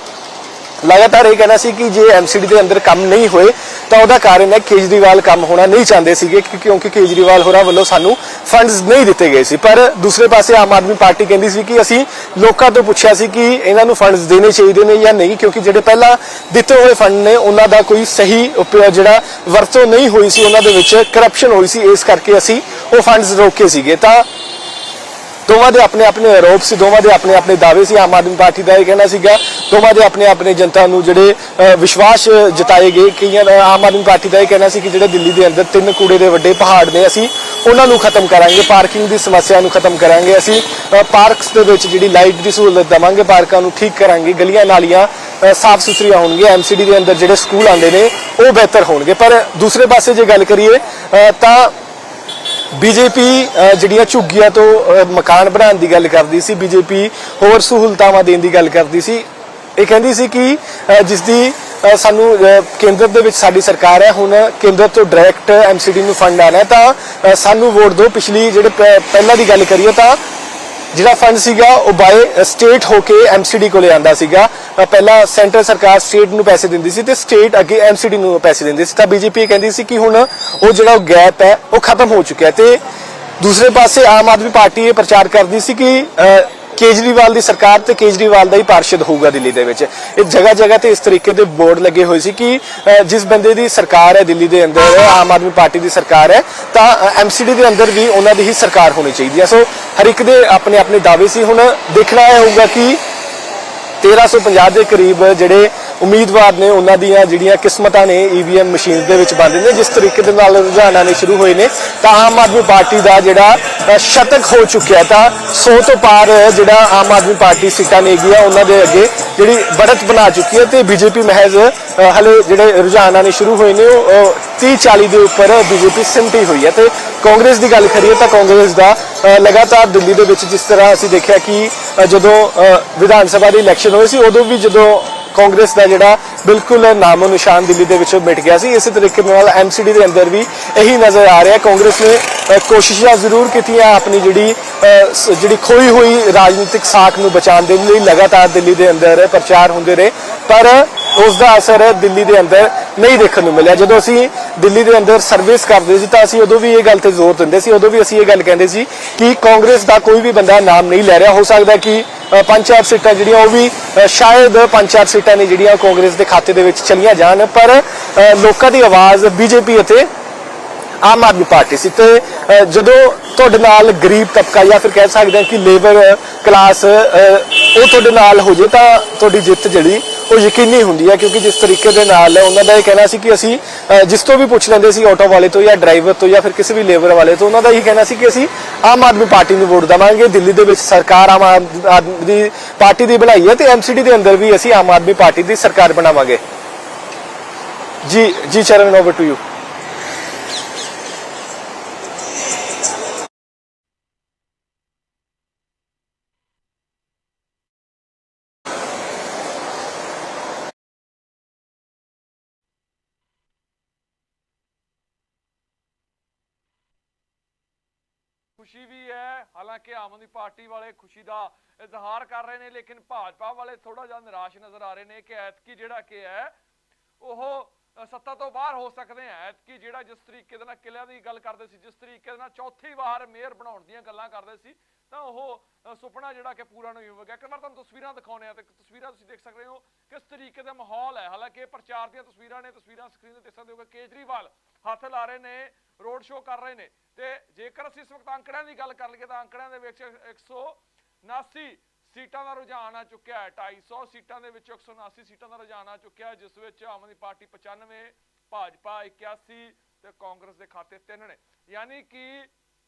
लगातार यह कहना सी कि जे MCD के अंदर काम नहीं होए तो वह कारण है केजरीवाल काम होना नहीं चाहते थे, क्योंकि केजरीवाल होरां वल्लों सानू फंड्स नहीं दिते गए सी। पर दूसरे पासे आम आदमी पार्टी कहती सी कि असी लोगों तो पूछा सी कि इन्हां नूं फंड्स देने चाहिए ने या नहीं, क्योंकि जिहड़े पहला दिते हुए फंड ने उन्हां दा कोई सही जिहड़ा वरतों नहीं हुई सी, उन्हां दे विच करप्शन हुई सी, इस करके असी वो फंड्स रोके सीगे। तां दोवां दे अपने अपने आरोप से, दोवां दे अपने अपने दावे से। आम आदमी पार्टी का यह कहना सीगा, दोवां दे अपने अपने जनता नूं जिहड़े विश्वास जताए गए। कई आम आदमी पार्टी का यह कहना सी कि जिहड़े दिल्ली के अंदर 3 कूड़े के वड्डे पहाड़ ने असी उन्हां नूं खत्म करांगे, पार्किंग की समस्या नूं खत्म करांगे, असी पार्क्स दे विच जिहड़ी लाइट की सहूलत देवांगे, पार्कां नूं ठीक करांगे, गलियां नालियां साफ सुथरियां होणगीਆਂ, MCD के अंदर जिहड़े स्कूल आउंदे ने वो बेहतर होणगे। पर दूसरे पासे जे गल करिए तां BJP जिहड़ियां झुग्गियां तो मकान बनाने की गल करती सी, BJP होर सहूलतावां देण की गल करती सी। ये कहती सी कि जिसकी सानू केंद्र दे विच साडी सरकार है, हुण केंद्र तो डायरैक्ट MCD नूं फंड आना है, तो सानू वोट दो। पिछली जिहड़े पहला की गल करिए तो जिहड़ा फंड सीगा वो बाय स्टेट होके MCD कोले आंदा सीगा। पहला सेंटर सरकार स्टेट नूं पैसे दिंदी सी ते स्टेट अगे MCD नूं पैसे दिंदी सी। तां BJP कहती सी कि हुण वो जिहड़ा गैप है वो खत्म हो चुका है। ते दूसरे पासे आम आदमी पार्टी ये प्रचार करती सी कि ਕੇਜਰੀਵਾਲ ਦੀ ਸਰਕਾਰ ਤੇ ਕੇਜਰੀਵਾਲ ਦਾ ਹੀ ਪਾਰਸ਼ਦ ਹੋਊਗਾ ਦਿੱਲੀ ਦੇ ਵਿੱਚ। ਇਹ ਜਗ੍ਹਾ ਜਗ੍ਹਾ ਤੇ ਇਸ ਤਰੀਕੇ ਦੇ ਬੋਰਡ ਲੱਗੇ ਹੋਏ ਸੀ ਕਿ ਜਿਸ ਬੰਦੇ ਦੀ ਸਰਕਾਰ ਹੈ ਦਿੱਲੀ ਦੇ ਅੰਦਰ, ਆਮ ਆਦਮੀ ਪਾਰਟੀ ਦੀ ਸਰਕਾਰ ਹੈ, ਤਾਂ ਐਮਸੀਡੀ ਦੇ ਅੰਦਰ ਵੀ ਉਹਨਾਂ ਦੀ ਹੀ ਸਰਕਾਰ ਹੋਣੀ ਚਾਹੀਦੀ ਹੈ। ਸੋ ਹਰ ਇੱਕ ਦੇ ਆਪਣੇ ਆਪਣੇ ਦਾਅਵੇ ਸੀ। ਹੁਣ ਦੇਖਣਾ ਇਹ ਹੋਊਗਾ ਕਿ 1350 ਦੇ ਕਰੀਬ ਜਿਹੜੇ ਉਮੀਦਵਾਰ ਨੇ ਉਹਨਾਂ ਦੀਆਂ ਜਿਹੜੀਆਂ ਕਿਸਮਤਾਂ ਨੇ ਈਵੀਐਮ ਮਸ਼ੀਨ ਦੇ ਵਿੱਚ ਬੰਦ ਨੇ। ਜਿਸ ਤਰੀਕੇ ਦੇ ਨਾਲ ਰੁਝਾਨ ਆਉਣੇ ਸ਼ੁਰੂ ਹੋਏ ਨੇ ਤਾਂ ਆਮ ਆਦਮੀ ਪਾਰਟੀ ਦਾ ਜਿਹੜਾ ਸ਼ਤਕ ਹੋ ਚੁੱਕਿਆ, ਤਾਂ 100 ਤੋਂ ਪਾਰ ਜਿਹੜਾ ਆਮ ਆਦਮੀ ਪਾਰਟੀ ਸੀਟਾਂ ਨੇ ਹੈਗੀਆਂ ਉਹਨਾਂ ਦੇ ਅੱਗੇ ਜਿਹੜੀ बढ़त ਬਣਾ ਚੁੱਕੀ ਹੈ। ਤੇ ਬੀਜੇਪੀ ਮਹਿਜ਼ ਹਲੇ ਜਿਹੜੇ ਰੁਝਾਨ ਆਉਣੇ ਸ਼ੁਰੂ ਹੋਏ ਨੇ ਉਹ 30-40 ਦੇ ਉੱਪਰ ਬੀਜੇਪੀ ਸਿਮਟੀ ਹੋਈ ਹੈ। ਤੇ ਕਾਂਗਰਸ ਦੀ ਗੱਲ ਕਰੀਏ ਤਾਂ ਕਾਂਗਰਸ ਦਾ ਲਗਾਤਾਰ ਦਿੱਲੀ ਦੇ ਵਿੱਚ ਜਿਸ ਤਰ੍ਹਾਂ ਅਸੀਂ ਦੇਖਿਆ ਕਿ ਜਦੋਂ ਵਿਧਾਨ ਸਭਾ ਦੀ ਇਲੈਕਸ਼ਨ ਹੋਈ ਸੀ ਉਦੋਂ ਵੀ ਜਦੋਂ ਕਾਂਗਰਸ ਦਾ ਜਿਹੜਾ ਬਿਲਕੁਲ ਨਾਮੋ ਨਿਸ਼ਾਨ ਦਿੱਲੀ ਦੇ ਵਿੱਚੋਂ ਮਿਟ ਗਿਆ ਸੀ, ਇਸੇ ਤਰੀਕੇ ਨਾਲ ਐਮਸੀਡੀ ਦੇ ਅੰਦਰ ਵੀ ਇਹੀ ਨਜ਼ਰ ਆ ਰਿਹਾ। ਕਾਂਗਰਸ ਨੇ ਕੋਸ਼ਿਸ਼ਾਂ ਜ਼ਰੂਰ ਕੀਤੀਆਂ ਆਪਣੀ ਜਿਹੜੀ ਖੋਈ ਹੋਈ ਰਾਜਨੀਤਿਕ ਸਾਖ ਨੂੰ ਬਚਾਉਣ ਦੇ ਲਈ, ਲਗਾਤਾਰ ਦਿੱਲੀ ਦੇ ਅੰਦਰ ਪ੍ਰਚਾਰ ਹੁੰਦੇ ਰਹੇ, ਪਰ ਉਸ ਦਾ ਅਸਰ ਦਿੱਲੀ ਦੇ ਅੰਦਰ ਨਹੀਂ ਦੇਖਣ ਨੂੰ ਮਿਲਿਆ। ਜਦੋਂ ਅਸੀਂ ਦਿੱਲੀ ਦੇ ਅੰਦਰ ਸਰਵਿਸ ਕਰਦੇ ਸੀ ਤਾਂ ਅਸੀਂ ਉਦੋਂ ਵੀ ਇਹ ਗੱਲ ਤੇ ਜ਼ੋਰ ਦਿੰਦੇ ਸੀ, ਉਦੋਂ ਵੀ ਅਸੀਂ ਇਹ ਗੱਲ ਕਹਿੰਦੇ ਸੀ ਕਿ ਕਾਂਗਰਸ ਦਾ ਕੋਈ ਵੀ ਬੰਦਾ ਨਾਮ ਨਹੀਂ ਲੈ ਰਿਹਾ। ਹੋ ਸਕਦਾ ਕਿ 5-4 ਸੀਟਾਂ ਜਿਹੜੀਆਂ ਉਹ ਵੀ ਸ਼ਾਇਦ 5-4 ਸੀਟਾਂ ਨੇ ਜਿਹੜੀਆਂ ਕਾਂਗਰਸ ਦੇ ਖਾਤੇ ਦੇ ਵਿੱਚ ਚਲੀਆਂ ਜਾਣ, ਪਰ ਲੋਕਾਂ ਦੀ ਆਵਾਜ਼ ਬੀਜੇਪੀ ਅਤੇ ਆਮ ਆਦਮੀ ਪਾਰਟੀ ਸੀ। ਤੇ ਜਦੋਂ ਤੁਹਾਡੇ ਨਾਲ ਗਰੀਬ ਤਬਕਾ ਜਾਂ ਫਿਰ ਕਹਿ ਸਕਦੇ ਹਾਂ ਕਿ ਲੇਬਰ ਕਲਾਸ ਉਹ ਤੁਹਾਡੇ ਨਾਲ ਹੋ ਜੇ ਤਾਂ ਤੁਹਾਡੀ ਜਿੱਤ ਜਿਹੜੀ ਉਹ ਯਕੀਨੀ ਹੁੰਦੀ ਹੈ। ਕਿਉਂਕਿ ਜਿਸ ਤਰੀਕੇ ਦੇ ਨਾਲ ਉਹਨਾਂ ਦਾ ਇਹ ਕਹਿਣਾ ਸੀ ਕਿ ਅਸੀਂ ਜਿਸ ਤੋਂ ਵੀ ਪੁੱਛ ਲੈਂਦੇ ਸੀ, ਆਟੋ ਵਾਲੇ ਤੋਂ ਜਾਂ ਡਰਾਈਵਰ ਤੋਂ ਜਾਂ ਫਿਰ ਕਿਸੇ ਵੀ ਲੇਬਰ ਵਾਲੇ ਤੋਂ, ਉਹਨਾਂ ਦਾ ਇਹ ਕਹਿਣਾ ਸੀ ਕਿ ਅਸੀਂ ਆਮ ਆਦਮੀ ਪਾਰਟੀ ਨੂੰ ਵੋਟ ਦੇਵਾਂਗੇ। ਦਿੱਲੀ ਦੇ ਵਿੱਚ ਸਰਕਾਰ ਆਮ ਆਦਮੀ ਪਾਰਟੀ ਦੀ ਬਣਾਈ ਹੈ ਤੇ ਐਮਸੀਡੀ ਦੇ ਅੰਦਰ ਵੀ ਅਸੀਂ ਆਮ ਆਦਮੀ ਪਾਰਟੀ ਦੀ ਸਰਕਾਰ ਬਣਾਵਾਂਗੇ। ਜੀ ਚਰਨ, ਓਵਰ ਟੂ ਯੂ। खुशी भी है, हालांकि आम आदमी पार्टी वाले खुशी का इजहार कर रहे हैं, लेकिन भाजपा वाले थोड़ा जिहा निराश नजर आ रहे हैं कि ऐतकी जिहड़ा कि है ਉਹ सत्ता तो बाहर हो सकते हैं। ऐतकी जिहड़ा जिस तरीके दे नाल किलिਆਂ ਦੀ ਗੱਲ ਕਰਦੇ ਸੀ, जिस तरीके दे नाल चौथी वार मेयर बनाउण ਦੀਆਂ ਗੱਲਾਂ ਕਰਦੇ ਸੀ, ਤਾਂ ਉਹ ਸੁਪਨਾ ਜਿਹੜਾ ਕਿ ਪੂਰਾ ਨਹੀਂ ਹੋ ਗਿਆ। ਇੱਕ ਵਾਰ ਤੁਹਾਨੂੰ ਤਸਵੀਰਾਂ ਦਿਖਾਉਂਦੇ ਆ ਤੇ ਤਸਵੀਰਾਂ ਤੁਸੀਂ ਦੇਖ ਸਕਦੇ ਹੋ ਕਿਸ ਤਰੀਕੇ ਦਾ ਮਾਹੌਲ ਹੈ। ਹਾਲਾਂਕਿ ਇਹ ਪ੍ਰਚਾਰ ਦੀਆਂ ਤਸਵੀਰਾਂ ਨੇ, ਤਸਵੀਰਾਂ ਸਕਰੀਨ ਤੇ ਦੇਖ ਸਕਦੇ ਹੋ ਕਿ ਕੇਜਰੀਵਾਲ ਹੱਥ ਲਾ ਰਹੇ ਨੇ, ਰੋਡ ਸ਼ੋਅ ਕਰ ਰਹੇ ਨੇ। ਤੇ ਜੇਕਰ ਅਸੀਂ ਇਸ ਵਕਤ ਅੰਕੜਿਆਂ ਦੀ ਗੱਲ ਕਰ ਲਈਏ ਤਾਂ ਅੰਕੜਿਆਂ ਦੇ ਵਿੱਚ 179 ਸੀਟਾਂ ਦਾ ਰੁਝਾਨ ਆ ਚੁੱਕਿਆ ਹੈ। 250 ਸੀਟਾਂ ਦੇ ਵਿੱਚ 179 ਸੀਟਾਂ ਦਾ ਰੁਝਾਨ ਆ ਚੁੱਕਿਆ ਹੈ, ਜਿਸ ਵਿੱਚ ਆਮ ਆਦਮੀ ਪਾਰਟੀ 95, ਭਾਜਪਾ 81 ਤੇ ਕਾਂਗਰਸ ਦੇ ਖਾਤੇ 3 ਨੇ। ਯਾਨੀ ਕਿ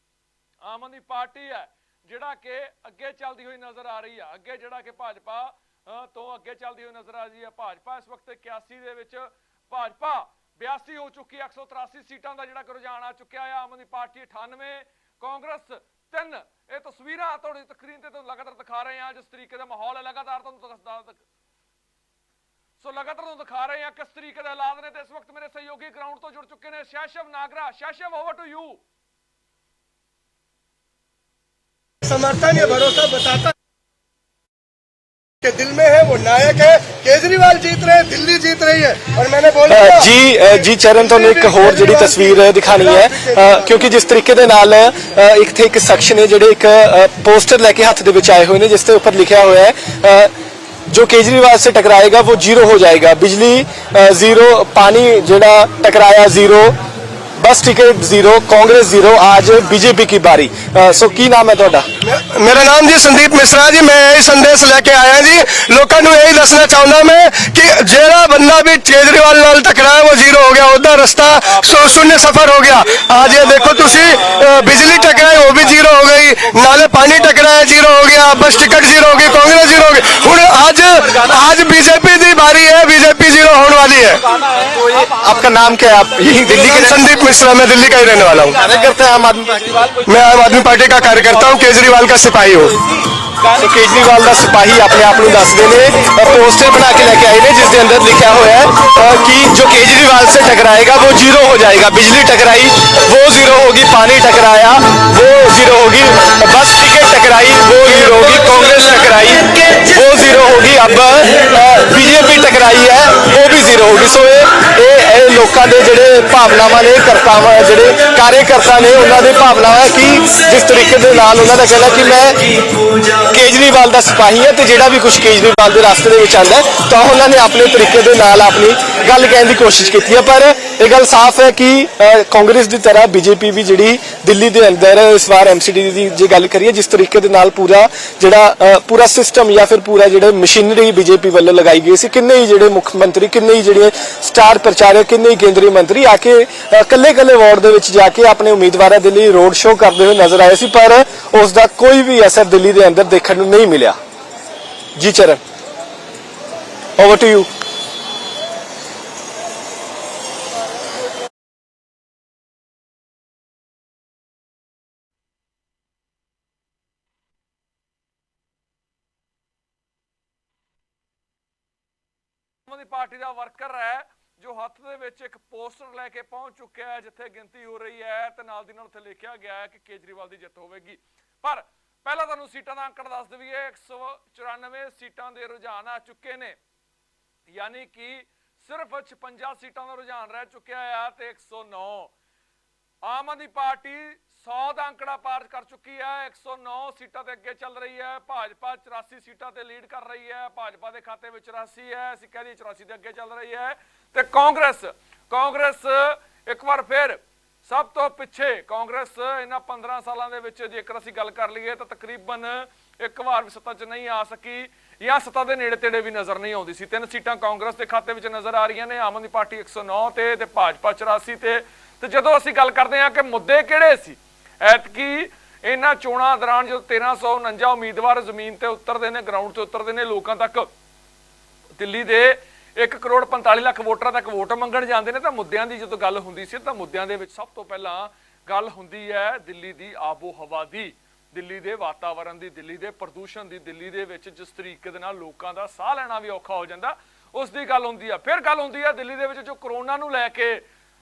ਆਮ ਆਦਮੀ ਪਾਰਟੀ ਹੈ ਜਿਹੜਾ ਕਿ ਅੱਗੇ ਚੱਲਦੀ ਹੋਈ ਨਜ਼ਰ ਆ ਰਹੀ ਹੈ। ਅੱਗੇ ਜਿਹੜਾ ਕਿ ਭਾਜਪਾ ਤੋਂ ਅੱਗੇ ਚੱਲਦੀ ਹੋਈ ਨਜ਼ਰ ਆ ਰਹੀ ਹੈ। ਭਾਜਪਾ ਇਸ ਵਕਤ 81 ਦੇ ਵਿੱਚ, ਭਾਜਪਾ 82 ਹੋ ਚੁੱਕੀ ਹੈ। 183 ਸੀਟਾਂ ਦਾ ਜਿਹੜਾ ਰੁਝਾਨ ਆ ਚੁੱਕਿਆ ਹੈ। ਆਮ ਆਦਮੀ ਪਾਰਟੀ 98, ਕਾਂਗਰਸ 3। ਇਹ ਤਸਵੀਰਾਂ ਤੁਹਾਡੀ ਸਕਰੀਨ ਤੇ ਤੁਹਾਨੂੰ ਲਗਾਤਾਰ ਦਿਖਾ ਰਹੇ ਹਾਂ, ਜਿਸ ਤਰੀਕੇ ਦਾ ਮਾਹੌਲ ਹੈ ਲਗਾਤਾਰ ਤੁਹਾਨੂੰ ਦਿਖਾ ਰਹੇ ਹਾਂ ਕਿਸ ਤਰੀਕੇ ਦੇ ਹਾਲਾਤ ਨੇ। ਤੇ ਇਸ ਵਕਤ ਮੇਰੇ ਸਹਿਯੋਗੀ ਗਰਾਊਂਡ ਤੋਂ ਜੁੜ ਚੁੱਕੇ ਨੇ, Shaishav Nagra. Shaishav, over to you. समर्थन ये भरोसा बताता के दिल में है, वो नायक है। केजरीवाल जीत रहे, दिल्ली जीत रही है। और मैंने बोला जी चरण, ਤੁਹਾਨੂੰ ਇੱਕ ਹੋਰ ਜਿਹੜੀ ਤਸਵੀਰ ਦਿਖਾਣੀ ਹੈ ਕਿਉਂਕਿ ਜਿਸ ਤਰੀਕੇ ਦੇ ਨਾਲ ਇੱਕ ਸ਼ਖਸ ਨੇ ਜਿਹੜੇ ਇੱਕ ਪੋਸਟਰ ਲੈ ਕੇ ਹੱਥ ਦੇ ਵਿੱਚ ਆਏ ਹੋਏ ਨੇ, ਜਿਸ ਤੇ ਉੱਪਰ ਲਿਖਿਆ ਹੋਇਆ ਹੈ जो केजरीवाल से टकराएगा वो जीरो हो जाएगा। बिजली जीरो, पानी जेड़ा टकराया जीरो, बस टिकट जीरो, कांग्रेस जीरो, आज बीजेपी की बारी। सो की नाम है ਤੁਹਾਡਾ? मेरा नाम जी संदीप मिश्रा जी। मैं यही संदेश लेके आया जी। लोगों को यही दसना चाहता मैं कि जेड़ा बंदा भी केजरीवाल नाल टकराया वो जीरो हो गया, उधर रास्ता शून्य सफर हो गया। आज ये देखो तुसी, बिजली टकराई वो भी जीरो हो गई, नाले पानी टकराया जीरो हो गया, बस टिकट जीरो हो गई, कांग्रेस जीरो हो गई। हुण आज बीजेपी की बारी है, बीजेपी जीरो होने वाली है। आपका नाम क्या है? आप यही दिल्ली के? संदीप मिश्रा, मैं दिल्ली का ही रहने वाला हूँ। कार्यकर्ता है आम आदमी पार्टी? मैं आम आदमी पार्टी का कार्यकर्ता हूँ, केजरीवाल का सिपाही हूँ। ਸੋ ਕੇਜਰੀਵਾਲ ਦਾ ਸਿਪਾਹੀ ਆਪਣੇ ਆਪ ਨੂੰ ਦੱਸਦੇ ਨੇ। ਪੋਸਟਰ ਬਣਾ ਕੇ ਲੈ ਕੇ ਆਏ ਨੇ ਜਿਸ ਦੇ ਅੰਦਰ ਲਿਖਿਆ ਹੋਇਆ ਹੈ कि जो केजरीवाल से टकराएगा वो जीरो हो जाएगा। बिजली टकराई वो जीरो होगी, पानी टकराया वो जीरो होगी, बस टिकट टकराई वो जीरो होगी, कांग्रेस टकराई वो जीरो होगी, अब बीजेपी टकराई है वो भी जीरो होगी। सो ਇਹ ਲੋਕਾਂ ਦੇ ਜਿਹੜੇ ਭਾਵਨਾਵਾਂ ਨੇ, ਕਰਤਾਵਾਂ ਜਿਹੜੇ ਕਾਰਜਕਰਤਾ ਨੇ, ਉਹਨਾਂ ਦੇ ਭਾਵਨਾਵਾਂ ਕਿ ਜਿਸ ਤਰੀਕੇ ਦੇ ਨਾਲ ਉਹਨਾਂ ਦਾ ਕਹਿਣਾ ਕਿ ਮੈਂ केजरीवाल ਕੇਜਰੀਵਾਲ ਦਾ ਸਿਪਾਹੀ ਹੈ ਤੇ ਜਿਹੜਾ ਵੀ ਕੁਝ ਕੇਜਰੀਵਾਲ ਦੇ ਰਸਤੇ ਦੇ ਵਿੱਚ ਆਉਂਦਾ ਹੈ ਤਾਂ ਉਹਨਾਂ ਨੇ ਆਪਣੇ ਤਰੀਕੇ ਦੇ ਨਾਲ ਆਪਣੀ ਗੱਲ ਕਹਿਣ ਦੀ ਕੋਸ਼ਿਸ਼ ਕੀਤੀ ਹੈ। ਪਰ ਇਹ ਗੱਲ ਸਾਫ਼ ਹੈ ਕਿ ਕਾਂਗਰਸ ਦੀ ਤਰ੍ਹਾਂ ਬੀਜੇਪੀ ਵੀ ਜਿਹੜੀ ਦਿੱਲੀ ਦੇ ਅੰਦਰ ਇਸ ਵਾਰ ਐਮਸੀਡੀ ਦੀ ਜੇ ਗੱਲ ਕਰੀਏ ਜਿਸ ਤਰੀਕੇ ਦੇ ਨਾਲ ਪੂਰਾ ਸਿਸਟਮ ਜਾਂ ਫਿਰ ਪੂਰਾ ਜਿਹੜੇ ਮਸ਼ੀਨਰੀ ਬੀਜੇਪੀ ਵੱਲੋਂ ਲਗਾਈ ਗਈ ਸੀ, ਕਿੰਨੇ ਹੀ ਜਿਹੜੇ ਮੁੱਖ ਮੰਤਰੀ, ਕਿੰਨੇ ਹੀ ਜਿਹੜੇ ਸਟਾਰ ਪ੍ਰਚਾਰਕ, ਕਿੰਨੇ ਹੀ ਕੇਂਦਰੀ ਮੰਤਰੀ ਆ ਕੇ ਕੱਲੇ ਵਾਰਡ ਦੇ ਵਿੱਚ ਜਾ ਕੇ ਆਪਣੇ ਉਮੀਦਵਾਰਾਂ ਦੇ ਲਈ ਰੋਡ ਸ਼ੋਅ ਕਰਦੇ ਹੋਏ ਨਜ਼ਰ ਆਏ ਸੀ, ਪਰ ਉਸ ਦਾ ਕੋਈ ਵੀ ਅਸਰ ਦਿੱਲੀ ਦੇ ਅੰਦਰ ਦੇਖਣ ਨੂੰ ਨਹੀਂ ਮਿਲਿਆ। ਜੀ Charan, over to you. Aam Aadmi party ਦਾ ਵਰਕਰ ਹੈ ਜੋ ਹੱਥ ਦੇ ਵਿੱਚ ਇੱਕ ਪੋਸਟਰ ਲੈ ਕੇ ਪਹੁੰਚ ਚੁੱਕਿਆ ਹੈ ਜਿੱਥੇ ਗਿਣਤੀ ਹੋ ਰਹੀ ਹੈ ਤੇ ਨਾਲ ਦੀ ਨਾਲ ਉੱਥੇ ਲਿਖਿਆ ਗਿਆ ਹੈ ਕਿ ਕੇਜਰੀਵਾਲ ਦੀ ਜਿੱਤ ਹੋਵੇਗੀ। ਪਰ ਪਹਿਲਾਂ ਤੁਹਾਨੂੰ ਸੀਟਾਂ ਦਾ ਅੰਕੜਾ ਦੱਸ ਦਈਏ, 194 ਸੀਟਾਂ ਦੇ ਰੁਝਾਨ ਆ ਚੁੱਕੇ ਨੇ, ਯਾਨੀ ਕਿ ਸਿਰਫ 56 ਸੀਟਾਂ ਦਾ ਰੁਝਾਨ ਰਹਿ ਚੁੱਕਿਆ ਹੈ ਤੇ 109 ਆਮ ਆਦਮੀ ਪਾਰਟੀ 100 ਦਾ ਅੰਕੜਾ ਪਾਰ ਕਰ ਚੁੱਕੀ ਹੈ, 109 ਸੀਟਾਂ ਤੇ ਅੱਗੇ ਚੱਲ ਰਹੀ ਹੈ। ਭਾਜਪਾ 84 ਸੀਟਾਂ ਤੇ ਲੀਡ ਕਰ ਰਹੀ ਹੈ, ਭਾਜਪਾ ਦੇ ਖਾਤੇ ਵਿੱਚ 84 ਹੈ, ਅਸੀਂ ਕਹਿੰਦੇ 84 ਤੇ ਅੱਗੇ ਚੱਲ ਰਹੀ ਹੈ। ਤੇ ਕਾਂਗਰਸ ਇੱਕ ਵਾਰ ਫਿਰ ਸਭ ਤੋਂ ਪਿੱਛੇ। ਕਾਂਗਰਸ ਇਹਨਾਂ 15 ਸਾਲਾਂ ਦੇ ਵਿੱਚ ਜੇਕਰ ਅਸੀਂ ਗੱਲ ਕਰ ਲਈਏ ਤਾਂ ਤਕਰੀਬਨ ਇੱਕ ਵਾਰ ਵੀ ਸੱਤਾ 'ਚ ਨਹੀਂ ਆ ਸਕੀ ਜਾਂ ਸੱਤਾ ਦੇ ਨੇੜੇ ਤੇੜੇ ਵੀ ਨਜ਼ਰ ਨਹੀਂ ਆਉਂਦੀ ਸੀ। 3 ਸੀਟਾਂ ਕਾਂਗਰਸ ਦੇ ਖਾਤੇ ਵਿੱਚ ਨਜ਼ਰ ਆ ਰਹੀਆਂ ਨੇ, ਆਮ ਆਦਮੀ ਪਾਰਟੀ 109 ਤੇ ਭਾਜਪਾ 84 ਤੇ ਜਦੋਂ ਅਸੀਂ ਗੱਲ ਕਰਦੇ ਹਾਂ ਕਿ ਮੁੱਦੇ ਕਿਹੜੇ ਸੀ ਐਤਕੀ ਇਹਨਾਂ ਚੋਣਾਂ ਦੌਰਾਨ, ਜਦੋਂ 1349 ਉਮੀਦਵਾਰ ਜ਼ਮੀਨ ਤੇ ਉਤਰਦੇ ਨੇ, ਗਰਾਊਂਡ ਤੇ ਉਤਰਦੇ ਨੇ, ਲੋਕਾਂ ਤੱਕ, ਦਿੱਲੀ ਦੇ 1.45 ਲੱਖ ਵੋਟਰਾਂ ਤੱਕ ਵੋਟ ਮੰਗਣ ਜਾਂਦੇ ਨੇ, ਤਾਂ ਮੁੱਦਿਆਂ ਦੀ ਜਦੋਂ ਗੱਲ ਹੁੰਦੀ ਸੀ ਤਾਂ ਮੁੱਦਿਆਂ ਦੇ ਵਿੱਚ ਸਭ ਤੋਂ ਪਹਿਲਾਂ ਗੱਲ ਹੁੰਦੀ ਹੈ ਦਿੱਲੀ ਦੀ ਆਬੋ ਹਵਾ ਦੀ, ਦਿੱਲੀ ਦੇ ਵਾਤਾਵਰਣ ਦੀ, ਦਿੱਲੀ ਦੇ ਪ੍ਰਦੂਸ਼ਣ ਦੀ, ਦਿੱਲੀ ਦੇ ਵਿੱਚ ਜਿਸ ਤਰੀਕੇ ਦੇ ਨਾਲ ਲੋਕਾਂ ਦਾ ਸਾਹ ਲੈਣਾ ਵੀ ਔਖਾ ਹੋ ਜਾਂਦਾ ਉਸ ਦੀ ਗੱਲ ਹੁੰਦੀ ਆ। ਫਿਰ ਗੱਲ ਹੁੰਦੀ ਆ ਦਿੱਲੀ ਦੇ ਵਿੱਚ ਜੋ ਕਰੋਨਾ ਨੂੰ ਲੈ ਕੇ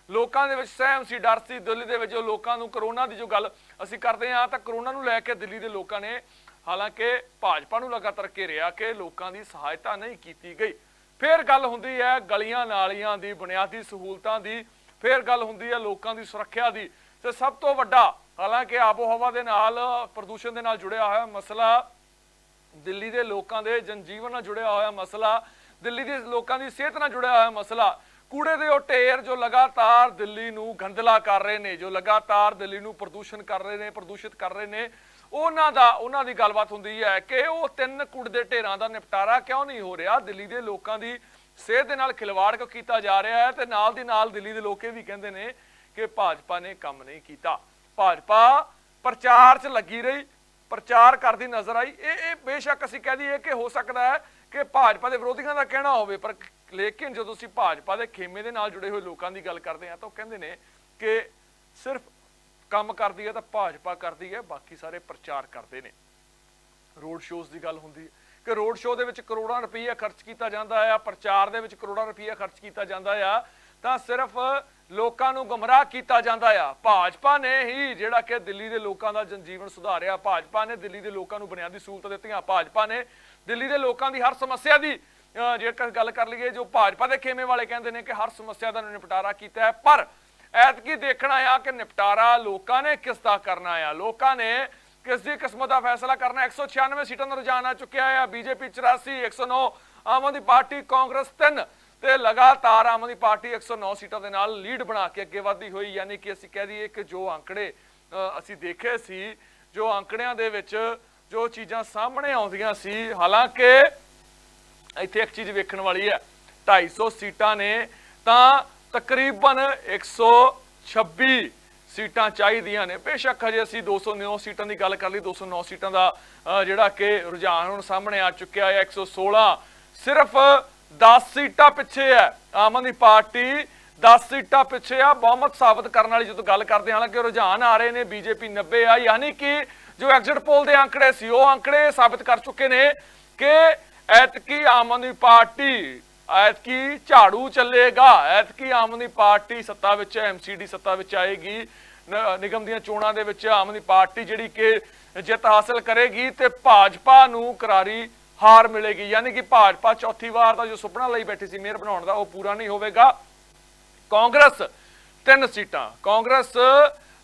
ਲੋਕਾਂ ਦੇ ਵਿੱਚ ਸਹਿਮ ਸੀ, ਡਰ ਸੀ। ਦਿੱਲੀ ਦੇ ਵਿੱਚ ਜੋ ਲੋਕਾਂ ਨੂੰ ਕਰੋਨਾ ਦੀ ਜੋ ਗੱਲ ਅਸੀਂ ਕਰਦੇ ਹਾਂ ਤਾਂ ਕਰੋਨਾ ਨੂੰ ਲੈ ਕੇ ਦਿੱਲੀ ਦੇ ਲੋਕਾਂ ਨੇ ਹਾਲਾਂਕਿ ਭਾਜਪਾ ਨੂੰ ਲਗਾਤਾਰ ਘੇਰਿਆ ਕਿ ਲੋਕਾਂ ਦੀ ਸਹਾਇਤਾ ਨਹੀਂ ਕੀਤੀ ਗਈ। ਫਿਰ ਗੱਲ ਹੁੰਦੀ ਹੈ ਗਲੀਆਂ ਨਾਲੀਆਂ ਦੀ, ਬੁਨਿਆਦੀ ਸਹੂਲਤਾਂ ਦੀ, ਫਿਰ ਗੱਲ ਹੁੰਦੀ ਹੈ ਲੋਕਾਂ ਦੀ ਸੁਰੱਖਿਆ ਦੀ, ਤੇ ਸਭ ਤੋਂ ਵੱਡਾ ਹਾਲਾਂਕਿ ਆਬੋ ਹਵਾ ਦੇ ਨਾਲ, ਪ੍ਰਦੂਸ਼ਣ ਦੇ ਨਾਲ ਜੁੜਿਆ ਹੋਇਆ ਮਸਲਾ, ਦਿੱਲੀ ਦੇ ਲੋਕਾਂ ਦੇ ਜਨਜੀਵਨ ਨਾਲ ਜੁੜਿਆ ਹੋਇਆ ਮਸਲਾ, ਦਿੱਲੀ ਦੇ ਲੋਕਾਂ ਦੀ ਸਿਹਤ ਨਾਲ ਜੁੜਿਆ ਹੋਇਆ ਮਸਲਾ, ਕੂੜੇ ਦੇ ਉਹ ਢੇਰ ਜੋ ਲਗਾਤਾਰ ਦਿੱਲੀ ਨੂੰ ਗੰਦਲਾ ਕਰ ਰਹੇ ਨੇ, ਜੋ ਲਗਾਤਾਰ ਦਿੱਲੀ ਨੂੰ ਪ੍ਰਦੂਸ਼ਿਤ ਕਰ ਰਹੇ ਨੇ, ਉਹਨਾਂ ਦੀ ਗੱਲਬਾਤ ਹੁੰਦੀ ਹੈ ਕਿ ਉਹ 3 ਕੂੜੇ ਦੇ ਢੇਰਾਂ ਦਾ ਨਿਪਟਾਰਾ ਕਿਉਂ ਨਹੀਂ ਹੋ ਰਿਹਾ। ਦਿੱਲੀ ਦੇ ਲੋਕਾਂ ਦੀ ਸਿਹਤ ਦੇ ਨਾਲ ਖਿਲਵਾੜ ਕਿਉਂ ਕੀਤਾ ਜਾ ਰਿਹਾ ਹੈ। ਤੇ ਨਾਲ ਦੀ ਨਾਲ ਦਿੱਲੀ ਦੇ ਲੋਕ ਇਹ ਵੀ ਕਹਿੰਦੇ ਨੇ ਕਿ ਭਾਜਪਾ ਨੇ ਕੰਮ ਨਹੀਂ ਕੀਤਾ। ਭਾਜਪਾ ਪ੍ਰਚਾਰ 'ਚ ਲੱਗੀ ਰਹੀ, ਪ੍ਰਚਾਰ ਕਰਦੀ ਨਜ਼ਰ ਆਈ। ਇਹ ਬੇਸ਼ੱਕ ਅਸੀਂ ਕਹਿ ਦਈਏ ਕਿ ਹੋ ਸਕਦਾ ਹੈ ਕਿ ਭਾਜਪਾ ਦੇ ਵਿਰੋਧੀਆਂ ਦਾ ਕਹਿਣਾ ਹੋਵੇ, ਪਰ ਲੇਕਿਨ ਜਦੋਂ ਅਸੀਂ ਭਾਜਪਾ ਦੇ ਖੇਮੇ ਦੇ ਨਾਲ ਜੁੜੇ ਹੋਏ ਲੋਕਾਂ ਦੀ ਗੱਲ ਕਰਦੇ ਹਾਂ ਤਾਂ ਉਹ ਕਹਿੰਦੇ ਨੇ ਕਿ ਸਿਰਫ ਕੰਮ ਕਰਦੀ ਹੈ ਤਾਂ ਭਾਜਪਾ ਕਰਦੀ ਹੈ, ਬਾਕੀ ਸਾਰੇ ਪ੍ਰਚਾਰ ਕਰਦੇ ਨੇ। ਰੋਡ ਸ਼ੋਅਜ਼ ਦੀ ਗੱਲ ਹੁੰਦੀ ਹੈ ਕਿ ਰੋਡ ਸ਼ੋਅ ਦੇ ਵਿੱਚ ਕਰੋੜਾਂ ਰੁਪਈਆ ਖਰਚ ਕੀਤਾ ਜਾਂਦਾ ਆ, ਪ੍ਰਚਾਰ ਦੇ ਵਿੱਚ ਕਰੋੜਾਂ ਰੁਪਈਆ ਖਰਚ ਕੀਤਾ ਜਾਂਦਾ ਆ, ਤਾਂ ਸਿਰਫ ਲੋਕਾਂ ਨੂੰ ਗੁੰਮਰਾਹ ਕੀਤਾ ਜਾਂਦਾ ਆ। ਭਾਜਪਾ ਨੇ ਹੀ ਜਿਹੜਾ ਕਿ ਦਿੱਲੀ ਦੇ ਲੋਕਾਂ ਦਾ ਜਨਜੀਵਨ ਸੁਧਾਰਿਆ, ਭਾਜਪਾ ਨੇ ਦਿੱਲੀ ਦੇ ਲੋਕਾਂ ਨੂੰ ਬੁਨਿਆਦੀ ਸਹੂਲਤਾਂ ਦਿੱਤੀਆਂ, ਭਾਜਪਾ ਨੇ ਦਿੱਲੀ ਦੇ ਲੋਕਾਂ ਦੀ ਹਰ ਸਮੱਸਿਆ ਦੀ ਜੇਕਰ ਗੱਲ ਕਰ ਲਈਏ, ਜੋ ਭਾਜਪਾ ਦੇ ਖੇਮੇ ਵਾਲੇ ਕਹਿੰਦੇ ਨੇ ਕਿ ਹਰ ਸਮੱਸਿਆ ਦਾ ਨਿਪਟਾਰਾ ਕੀਤਾ ਹੈ। ਪਰ ਐਤਕੀ ਦੇਖਣਾ ਆ ਕਿ ਨਿਪਟਾਰਾ ਲੋਕਾਂ ਨੇ ਕਿਸ ਦਾ ਕਰਨਾ ਆ, ਲੋਕਾਂ ਨੇ ਕਿਸ ਦੀ ਕਿਸਮਤ ਦਾ ਫੈਸਲਾ ਕਰਨਾ। 196 ਸੀਟਾਂ ਦਾ ਰੁਝਾਨ ਆ ਚੁੱਕਿਆ ਆ, ਬੀਜੇਪੀ 84, 109 ਆਮ ਆਦਮੀ ਪਾਰਟੀ, ਕਾਂਗਰਸ 3 ਤੇ ਲਗਾਤਾਰ ਆਮ ਆਦਮੀ ਪਾਰਟੀ 109 ਸੀਟਾਂ ਦੇ ਨਾਲ ਲੀਡ ਬਣਾ ਕੇ ਅੱਗੇ ਵਧਦੀ ਹੋਈ। ਯਾਨੀ ਕਿ ਅਸੀਂ ਕਹਿ ਦਈਏ ਕਿ ਜੋ ਅੰਕੜੇ ਅਸੀਂ ਦੇਖੇ ਸੀ, ਜੋ ਅੰਕੜਿਆਂ ਦੇ ਵਿੱਚ ਜੋ ਚੀਜ਼ਾਂ ਸਾਹਮਣੇ ਆਉਂਦੀਆਂ ਸੀ, ਹਾਲਾਂਕਿ ਇੱਥੇ ਇੱਕ ਚੀਜ਼ ਵੇਖਣ ਵਾਲੀ ਹੈ, 250 ਸੀਟਾਂ ਨੇ ਤਾਂ ਤਕਰੀਬਨ 126 ਸੀਟਾਂ ਚਾਹੀਦੀਆਂ ਨੇ। ਬੇਸ਼ੱਕ ਹਜੇ ਅਸੀਂ 209 ਸੀਟਾਂ ਦੀ ਗੱਲ ਕਰ ਲਈ, 209 ਸੀਟਾਂ ਦਾ ਜਿਹੜਾ ਕਿ ਰੁਝਾਨ ਹੁਣ ਸਾਹਮਣੇ ਆ ਚੁੱਕਿਆ ਹੈ। 116 ਸਿਰਫ 10 ਸੀਟਾਂ ਪਿੱਛੇ ਹੈ, ਆਮ ਆਦਮੀ ਪਾਰਟੀ 10 ਸੀਟਾਂ ਪਿੱਛੇ ਆ ਬਹੁਮਤ ਸਾਬਤ ਕਰਨ ਵਾਲੀ ਜਦੋਂ ਗੱਲ ਕਰਦੇ ਹਾਂ। ਹਾਲਾਂਕਿ ਰੁਝਾਨ ਆ ਰਹੇ ਨੇ, ਬੀਜੇਪੀ 90 ਆ, ਯਾਨੀ ਕਿ ਜੋ ਐਗਜ਼ਿਟ ਪੋਲ ਦੇ ਅੰਕੜੇ ਸੀ ਉਹ ਅੰਕੜੇ ਸਾਬਤ ਕਰ ਚੁੱਕੇ ਨੇ ਕਿ ਐਤਕੀ ਆਮ ਆਦਮੀ ਪਾਰਟੀ, ਐਤਕੀ ਝਾੜੂ ਚੱਲੇਗਾ, ਐਤਕੀ ਆਮ ਆਦਮੀ ਪਾਰਟੀ ਸੱਤਾ ਵਿੱਚ, ਐਮਸੀਡੀ ਸੱਤਾ ਵਿੱਚ ਆਏਗੀ। ਨਿਗਮ ਦੀਆਂ ਚੋਣਾਂ ਦੇ ਵਿੱਚ ਆਮ ਆਦਮੀ ਪਾਰਟੀ ਜਿਹੜੀ ਕਿ ਜਿੱਤ ਹਾਸਲ ਕਰੇਗੀ ਤੇ ਭਾਜਪਾ ਨੂੰ ਕਰਾਰੀ ਹਾਰ ਮਿਲੇਗੀ। ਯਾਨੀ ਕਿ ਭਾਜਪਾ ਚੌਥੀ ਵਾਰ ਦਾ ਜੋ ਸੁਪਨਾ ਲਈ ਬੈਠੀ ਸੀ ਮੇਅਰ ਬਣਾਉਣ ਦਾ, ਉਹ ਪੂਰਾ ਨਹੀਂ ਹੋਵੇਗਾ। ਕਾਂਗਰਸ 3 ਸੀਟਾਂ, ਕਾਂਗਰਸ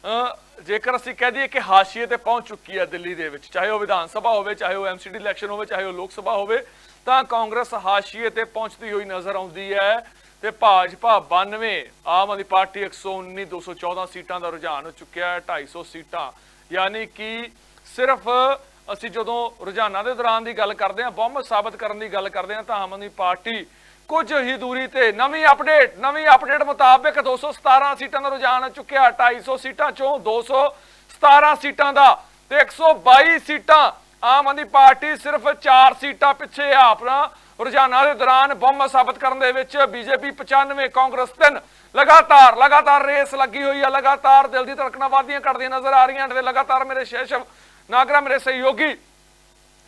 ਜੇਕਰ ਅਸੀਂ ਕਹਿ ਦਈਏ ਕਿ ਹਾਸ਼ੀਏ ਤੇ ਪਹੁੰਚ ਚੁੱਕੀ ਹੈ ਦਿੱਲੀ ਦੇ ਵਿੱਚ, ਚਾਹੇ ਉਹ ਵਿਧਾਨ ਸਭਾ ਹੋਵੇ, ਚਾਹੇ ਉਹ ਐਮਸੀਡੀ ਇਲੈਕਸ਼ਨ ਹੋਵੇ, ਚਾਹੇ ਉਹ ਲੋਕ ਸਭਾ ਹੋਵੇ, ਤਾਂ ਕਾਂਗਰਸ ਹਾਸ਼ੀਏ ਤੇ ਪਹੁੰਚਦੀ ਹੋਈ ਨਜ਼ਰ ਆਉਂਦੀ ਹੈ ਤੇ ਭਾਜਪਾ 92, ਆਮ ਆਦਮੀ ਪਾਰਟੀ 119, 214 ਸੀਟਾਂ ਦਾ ਰੁਝਾਨ ਹੋ ਚੁੱਕਿਆ ਹੈ, 250 ਸੀਟਾਂ। ਯਾਨੀ ਕਿ ਸਿਰਫ ਅਸੀਂ ਜਦੋਂ ਰੁਝਾਨਾਂ ਦੇ ਦੌਰਾਨ ਦੀ ਗੱਲ ਕਰਦੇ ਹਾਂ, ਬਹੁਮਤ ਸਾਬਤ ਕਰਨ ਦੀ ਗੱਲ ਕਰਦੇ ਹਾਂ, ਤਾਂ ਆਮ ਆਦਮੀ ਪਾਰਟੀ ਕੁਝ ਹੀ ਦੂਰੀ ਤੇ ਨਵੀਂ ਅਪਡੇਟ ਮੁਤਾਬਕ 217 ਸੀਟਾਂ ਦਾ ਰੁਝਾਨ ਹੋ ਚੁੱਕਿਆ। 250 ਸੀਟਾਂ ਚੋਂ 217 ਸੀਟਾਂ ਦਾ ਤੇ 122 ਸੀਟਾਂ ਆਮ ਆਦਮੀ ਪਾਰਟੀ ਸਿਰਫ 4 ਸੀਟਾਂ ਪਿੱਛੇ ਆ। ਆਪਣਾ ਰੁਝਾਨਾਂ ਦੇ ਦੌਰਾਨ ਬਹੁਮਤ ਸਾਬਤ ਕਰਨ ਦੇ ਵਿੱਚ ਬੀਜੇਪੀ 95, ਕਾਂਗਰਸ 3। ਲਗਾਤਾਰ ਰੇਸ ਲੱਗੀ ਹੋਈ ਆ, ਲਗਾਤਾਰ ਦਿਲ ਦੀ ਧੜਕਣਾਂ ਵਧਦੀਆਂ ਘਟਦੀਆਂ ਨਜ਼ਰ ਆ ਰਹੀਆਂ ਤੇ ਲਗਾਤਾਰ ਮੇਰੇ ਸ਼ੇਸ਼ਵ ਨਾਗਰਾ, ਮੇਰੇ ਸਹਿਯੋਗੀ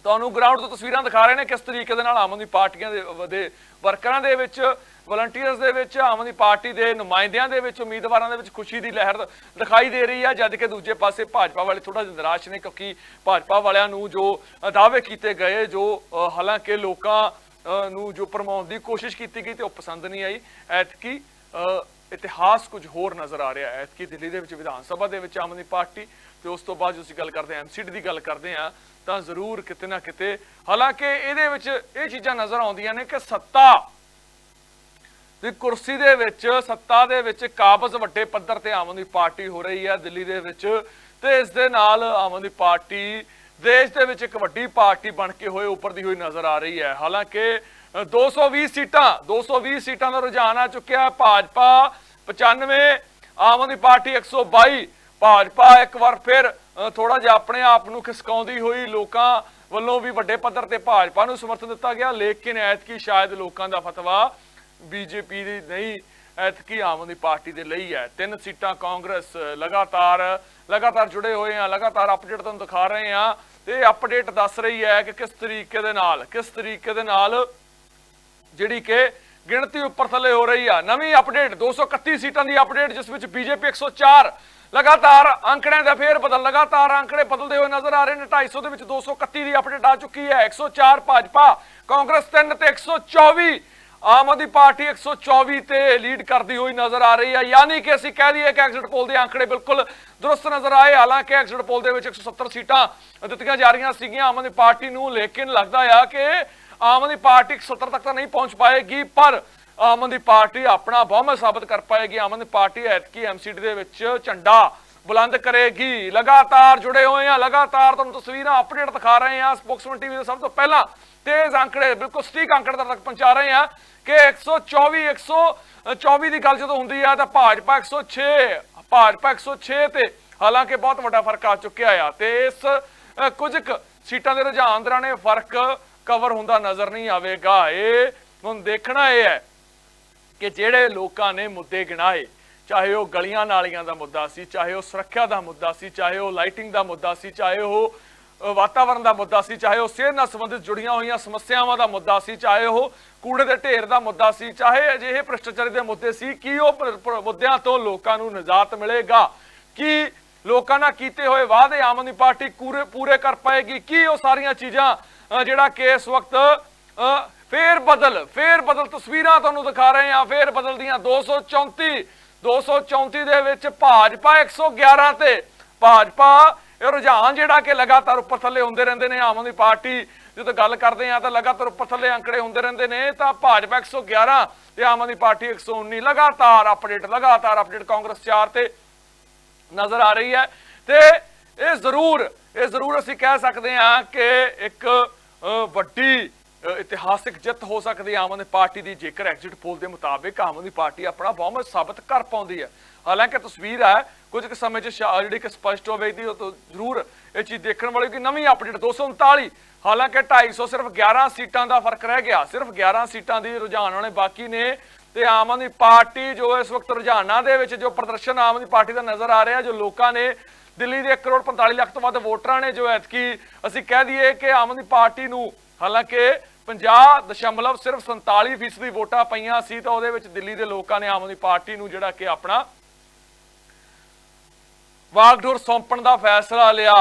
ਤੁਹਾਨੂੰ ਗਰਾਊਂਡ ਤੋਂ ਤਸਵੀਰਾਂ ਦਿਖਾ ਰਹੇ ਨੇ ਕਿਸ ਤਰੀਕੇ ਦੇ ਨਾਲ ਆਮ ਆਦਮੀ ਪਾਰਟੀਆਂ ਦੇ ਵਰਕਰਾਂ ਦੇ ਵਿੱਚ, ਵਲੰਟੀਅਰਸ ਦੇ ਵਿੱਚ, ਆਮ ਆਦਮੀ ਪਾਰਟੀ ਦੇ ਨੁਮਾਇੰਦਿਆਂ ਦੇ ਵਿੱਚ, ਉਮੀਦਵਾਰਾਂ ਦੇ ਵਿੱਚ ਖੁਸ਼ੀ ਦੀ ਲਹਿਰ ਦਿਖਾਈ ਦੇ ਰਹੀ ਹੈ। ਜਦ ਕਿ ਦੂਜੇ ਪਾਸੇ ਭਾਜਪਾ ਵਾਲੇ ਥੋੜਾ ਜਿਹਾ ਨਿਰਾਸ਼ ਨੇ, ਕਿਉਂਕਿ ਭਾਜਪਾ ਵਾਲਿਆਂ ਨੂੰ ਜੋ ਦਾਅਵੇ ਕੀਤੇ ਗਏ, ਜੋ ਹਾਲਾਂਕਿ ਲੋਕਾਂ ਨੂੰ ਜੋ ਭਰਮਾਉਣ ਦੀ ਕੋਸ਼ਿਸ਼ ਕੀਤੀ ਗਈ ਤੇ ਉਹ ਪਸੰਦ ਨਹੀਂ ਆਈ। ਐਤਕੀ ਇਤਿਹਾਸ ਕੁਝ ਹੋਰ ਨਜ਼ਰ ਆ ਰਿਹਾ ਹੈ। ਐਤਕੀ ਦਿੱਲੀ ਦੇ ਵਿੱਚ ਵਿਧਾਨ ਸਭਾ ਦੇ ਵਿੱਚ ਆਮ ਆਦਮੀ ਪਾਰਟੀ ਤੇ ਉਸ ਤੋਂ ਬਾਅਦ ਅਸੀਂ ਗੱਲ ਕਰਦੇ ਹਾਂ ਐਮਸੀਡੀ ਦੀ ਗੱਲ ਕਰਦੇ ਹਾਂ, ਤਾਂ ਜ਼ਰੂਰ ਕਿਤੇ ਨਾ ਕਿਤੇ ਹਾਲਾਂਕਿ ਇਹਦੇ ਵਿੱਚ ਇਹ ਚੀਜ਼ਾਂ ਨਜ਼ਰ ਆਉਂਦੀਆਂ ਨੇ ਕਿ ਸੱਤਾ ਦੀ ਕੁਰਸੀ ਦੇ ਵਿੱਚ, ਸੱਤਾ ਦੇ ਵਿੱਚ ਕਾਬਜ਼ ਵੱਡੇ ਪੱਧਰ ਤੇ ਆਮ ਆਦਮੀ ਪਾਰਟੀ ਹੋ ਰਹੀ ਹੈ ਦਿੱਲੀ ਦੇ ਵਿੱਚ, ਤੇ ਇਸ ਦੇ ਨਾਲ ਆਮ ਆਦਮੀ ਪਾਰਟੀ ਦੇਸ਼ ਦੇ ਵਿੱਚ ਇੱਕ ਵੱਡੀ ਪਾਰਟੀ ਬਣ ਕੇ ਹੋਏ ਉੱਪਰਦੀ ਹੋਈ ਨਜ਼ਰ ਆ ਰਹੀ ਹੈ। ਹਾਲਾਂਕਿ 220 ਸੀਟਾਂ ਦਾ ਰੁਝਾਨ ਆ ਚੁੱਕਿਆ। ਭਾਜਪਾ 95, ਆਮ ਆਦਮੀ ਪਾਰਟੀ 122। ਭਾਜਪਾ ਇੱਕ ਵਾਰ ਫਿਰ ਥੋੜਾ ਜਿਹਾ ਆਪਣੇ ਆਪ ਨੂੰ ਖਿਸਕਾਉਂਦੀ ਹੋਈ, ਲੋਕਾਂ ਵੱਲੋਂ ਵੀ ਵੱਡੇ ਪੱਧਰ ਤੇ ਭਾਜਪਾ ਨੂੰ ਸਮਰਥਨ ਦਿੱਤਾ ਗਿਆ, ਲੇਕਿਨ ਐਤਕੀ ਸ਼ਾਇਦ ਲੋਕਾਂ ਦਾ ਫਤਵਾ ਬੀਜੇਪੀ ਦੀ ਨਹੀਂ, ਐਤਕੀ ਆਮ ਆਦਮੀ ਪਾਰਟੀ ਦੇ ਲਈ ਹੈ। 3 ਸੀਟਾਂ ਕਾਂਗਰਸ। ਲਗਾਤਾਰ ਜੁੜੇ ਹੋਏ ਆ, ਲਗਾਤਾਰ ਅਪਡੇਟ ਤੁਹਾਨੂੰ ਦਿਖਾ ਰਹੇ ਆ ਤੇ ਅਪਡੇਟ ਦੱਸ ਰਹੀ ਹੈ ਕਿ ਕਿਸ ਤਰੀਕੇ ਦੇ ਨਾਲ ਜਿਹੜੀ ਕਿ ਗਿਣਤੀ ਉੱਪਰ ਥੱਲੇ ਹੋ ਰਹੀ ਆ। ਨਵੀਂ ਅਪਡੇਟ 231 ਸੀਟਾਂ ਦੀ ਅਪਡੇਟ, ਜਿਸ ਵਿੱਚ ਬੀਜੇਪੀ 104। ਲਗਾਤਾਰ ਅੰਕੜਿਆਂ ਦਾ ਫੇਰ ਬਦਲ, ਲਗਾਤਾਰ ਅੰਕੜੇ ਬਦਲਦੇ ਹੋਏ ਨਜ਼ਰ ਆ ਰਹੇ ਨੇ। 250 ਦੇ ਵਿੱਚ 231 ਦੀ ਅਪਡੇਟ ਆ ਚੁੱਕੀ ਹੈ। 104 ਭਾਜਪਾ, ਕਾਂਗਰਸ 3 ਤੇ 124 ਆਮ ਆਦਮੀ ਪਾਰਟੀ 124 ਤੇ ਲੀਡ ਕਰਦੀ ਹੋਈ ਨਜ਼ਰ ਆ ਰਹੀ ਹੈ। ਯਾਨੀ ਕਿ ਅਸੀਂ ਕਹਿ ਦਈਏ ਕਿ ਐਗਜ਼ਿਟ ਪੋਲ ਦੇ ਅੰਕੜੇ ਬਿਲਕੁਲ ਦਰੁਸਤ ਨਜ਼ਰ ਆਏ। ਹਾਲਾਂਕਿ ਐਗਜ਼ਿਟ ਪੋਲ ਦੇ ਵਿੱਚ 170 ਸੀਟਾਂ ਦਿੱਤੀਆਂ ਜਾ ਰਹੀਆਂ ਸੀਗੀਆਂ ਆਮ ਆਦਮੀ ਪਾਰਟੀ ਨੂੰ, ਲੇਕਿਨ ਲੱਗਦਾ ਆ ਕਿ ਆਮ ਆਦਮੀ ਪਾਰਟੀ 170 ਤੱਕ ਤਾਂ ਨਹੀਂ ਪਹੁੰਚ ਪਾਏਗੀ, ਪਰ ਆਮ ਆਦਮੀ ਪਾਰਟੀ ਆਪਣਾ ਬਹੁਮਤ ਸਾਬਤ ਕਰ ਪਾਏਗੀ। ਆਮ ਆਦਮੀ ਪਾਰਟੀ ਐਤਕੀ ਐਮਸੀਡੀ ਦੇ ਵਿੱਚ ਝੰਡਾ ਬੁਲੰਦ ਕਰੇਗੀ। ਲਗਾਤਾਰ ਜੁੜੇ ਹੋਏ ਆ, ਲਗਾਤਾਰ ਤੁਹਾਨੂੰ ਤਸਵੀਰਾਂ ਅਪਡੇਟ ਦਿਖਾ ਰਹੇ ਆ। ਸਪੋਕਸਮੈਨ ਟੀਵੀ ਦੇ ਸਭ ਤੋਂ ਪਹਿਲਾਂ ਤੇਜ਼ ਅੰਕੜੇ, ਬਿਲਕੁਲ ਸਟੀਕ ਅੰਕੜੇ ਤੱਕ ਪਹੁੰਚਾ ਰਹੇ ਆ ਕਿ 124 ਦੀ ਗੱਲ ਜਦੋਂ ਹੁੰਦੀ ਆ ਤਾਂ ਭਾਜਪਾ 106 ਤੇ ਹਾਲਾਂਕਿ ਬਹੁਤ ਵੱਡਾ ਫਰਕ ਆ ਚੁੱਕਿਆ ਆ ਤੇ ਇਸ ਕੁਝ ਕੁ ਸੀਟਾਂ ਦੇ ਰੁਝਾਨ ਦੌਰਾਨ ਇਹ ਫਰਕ ਕਵਰ ਹੁੰਦਾ ਨਜ਼ਰ ਨਹੀਂ ਆਵੇਗਾ। ਇਹ ਹੁਣ ਦੇਖਣਾ ਇਹ ਹੈ ਕਿ ਜਿਹੜੇ ਲੋਕਾਂ ਨੇ ਮੁੱਦੇ ਗਿਣਾਏ, ਚਾਹੇ ਉਹ ਗਲੀਆਂ ਨਾਲੀਆਂ ਦਾ ਮੁੱਦਾ ਸੀ, ਚਾਹੇ ਉਹ ਸੁਰੱਖਿਆ ਦਾ ਮੁੱਦਾ ਸੀ, ਚਾਹੇ ਉਹ ਲਾਈਟਿੰਗ ਦਾ ਮੁੱਦਾ ਸੀ, ਚਾਹੇ ਉਹ ਵਾਤਾਵਰਣ ਦਾ ਮੁੱਦਾ ਸੀ, ਚਾਹੇ ਉਹ ਸਿਹਤ ਨਾਲ ਸੰਬੰਧਿਤ ਜੁੜੀਆਂ ਹੋਈਆਂ ਸਮੱਸਿਆਵਾਂ ਦਾ ਮੁੱਦਾ ਸੀ, ਚਾਹੇ ਉਹ ਕੂੜੇ ਦੇ ਢੇਰ ਦਾ ਮੁੱਦਾ ਸੀ, ਚਾਹੇ ਅਜਿਹੇ ਭ੍ਰਿਸ਼ਟਾਚਾਰੀ ਦੇ ਮੁੱਦੇ ਸੀ, ਕੀ ਉਹ ਮੁੱਦਿਆਂ ਤੋਂ ਲੋਕਾਂ ਨੂੰ ਨਿਜਾਤ ਮਿਲੇਗਾ? ਕੀ ਲੋਕਾਂ ਨਾਲ ਕੀਤੇ ਹੋਏ ਵਾਅਦੇ ਆਮ ਆਦਮੀ ਪਾਰਟੀ ਪੂਰੇ ਕਰ ਪਾਏਗੀ? ਕੀ ਉਹ ਸਾਰੀਆਂ ਚੀਜ਼ਾਂ ਜਿਹੜਾ ਕਿ ਇਸ ਵਕਤ ਫੇਰ ਬਦਲ ਤਸਵੀਰਾਂ ਤੁਹਾਨੂੰ ਦਿਖਾ ਰਹੇ ਆ, ਫੇਰ ਬਦਲ ਦੀਆਂ 234 ਦੇ ਵਿੱਚ ਭਾਜਪਾ 111 ਤੇ ਭਾਜਪਾ ਇਹ ਰੁਝਾਨ ਜਿਹੜਾ ਕਿ ਲਗਾਤਾਰ ਉੱਪਰ ਥੱਲੇ ਹੁੰਦੇ ਰਹਿੰਦੇ ਨੇ। ਆਮ ਆਦਮੀ ਪਾਰਟੀ ਜਦੋਂ ਗੱਲ ਕਰਦੇ ਆ ਤਾਂ ਲਗਾਤਾਰ ਉੱਪਰ ਥੱਲੇ ਅੰਕੜੇ ਹੁੰਦੇ ਰਹਿੰਦੇ ਨੇ, ਤਾਂ ਭਾਜਪਾ 111 ਤੇ ਆਮ ਆਦਮੀ ਪਾਰਟੀ 119। ਲਗਾਤਾਰ ਅਪਡੇਟ ਕਾਂਗਰਸ 4 ਤੇ ਨਜ਼ਰ ਆ ਰਹੀ ਹੈ ਤੇ ਇਹ ਜ਼ਰੂਰ ਅਸੀਂ ਕਹਿ ਸਕਦੇ ਹਾਂ ਕਿ ਇੱਕ ਵੱਡੀ ਇਤਿਹਾਸਿਕ ਜਿੱਤ ਹੋ ਸਕਦੀ ਹੈ ਆਮ ਆਦਮੀ ਪਾਰਟੀ ਦੀ, ਜੇਕਰ ਐਗਜ਼ਿਟ ਪੋਲ ਦੇ ਮੁਤਾਬਿਕ ਆਮ ਆਦਮੀ ਪਾਰਟੀ ਆਪਣਾ ਬਹੁਮਤ ਸਾਬਤ ਕਰ ਪਾਉਂਦੀ ਹੈ। ਹਾਲਾਂਕਿ ਤਸਵੀਰ ਹੈ ਕੁਝ ਕੁ ਸਮੇਂ 'ਚ ਜਿਹੜੀ ਕਿ ਸਪਸ਼ਟ ਹੋਵੇਗੀ, ਉਹ ਜ਼ਰੂਰ ਇਹ ਚੀਜ਼ ਦੇਖਣ ਵਾਲੀ ਕਿ ਨਵੀਂ ਅਪਡੇਟ 239। ਹਾਲਾਂਕਿ 250 ਸਿਰਫ 11 ਸੀਟਾਂ ਦਾ ਫਰਕ ਰਹਿ ਗਿਆ, ਸਿਰਫ 11 ਸੀਟਾਂ ਦੀ ਰੁਝਾਨ ਵਾਲੇ ਬਾਕੀ ਨੇ ਤੇ ਆਮ ਆਦਮੀ ਪਾਰਟੀ ਜੋ ਇਸ ਵਕਤ ਰੁਝਾਨਾਂ ਦੇ ਵਿੱਚ ਜੋ ਪ੍ਰਦਰਸ਼ਨ ਆਮ ਆਦਮੀ ਪਾਰਟੀ ਦਾ ਨਜ਼ਰ ਆ ਰਿਹਾ, ਜੋ ਲੋਕਾਂ ਨੇ ਦਿੱਲੀ ਦੇ 1 ਕਰੋੜ 45 ਲੱਖ ਤੋਂ ਵੱਧ ਵੋਟਰਾਂ ਨੇ ਜੋ ਐਤਕੀ ਅਸੀਂ ਕਹਿ ਦਈਏ ਕਿ ਆਮ ਆਦਮੀ ਪਾਰਟੀ ਨੂੰ ਹਾਲਾਂਕਿ 50.47% ਵੋਟਾਂ ਪਈਆਂ ਸੀ, ਤਾਂ ਉਹਦੇ ਵਿੱਚ ਦਿੱਲੀ ਦੇ ਲੋਕਾਂ ਨੇ ਆਮ ਆਦਮੀ ਪਾਰਟੀ ਨੂੰ ਜਿਹੜਾ ਕਿ ਆਪਣਾ ਵਾਗਡੋਰ ਸੌਂਪਣ ਦਾ ਫੈਸਲਾ ਲਿਆ।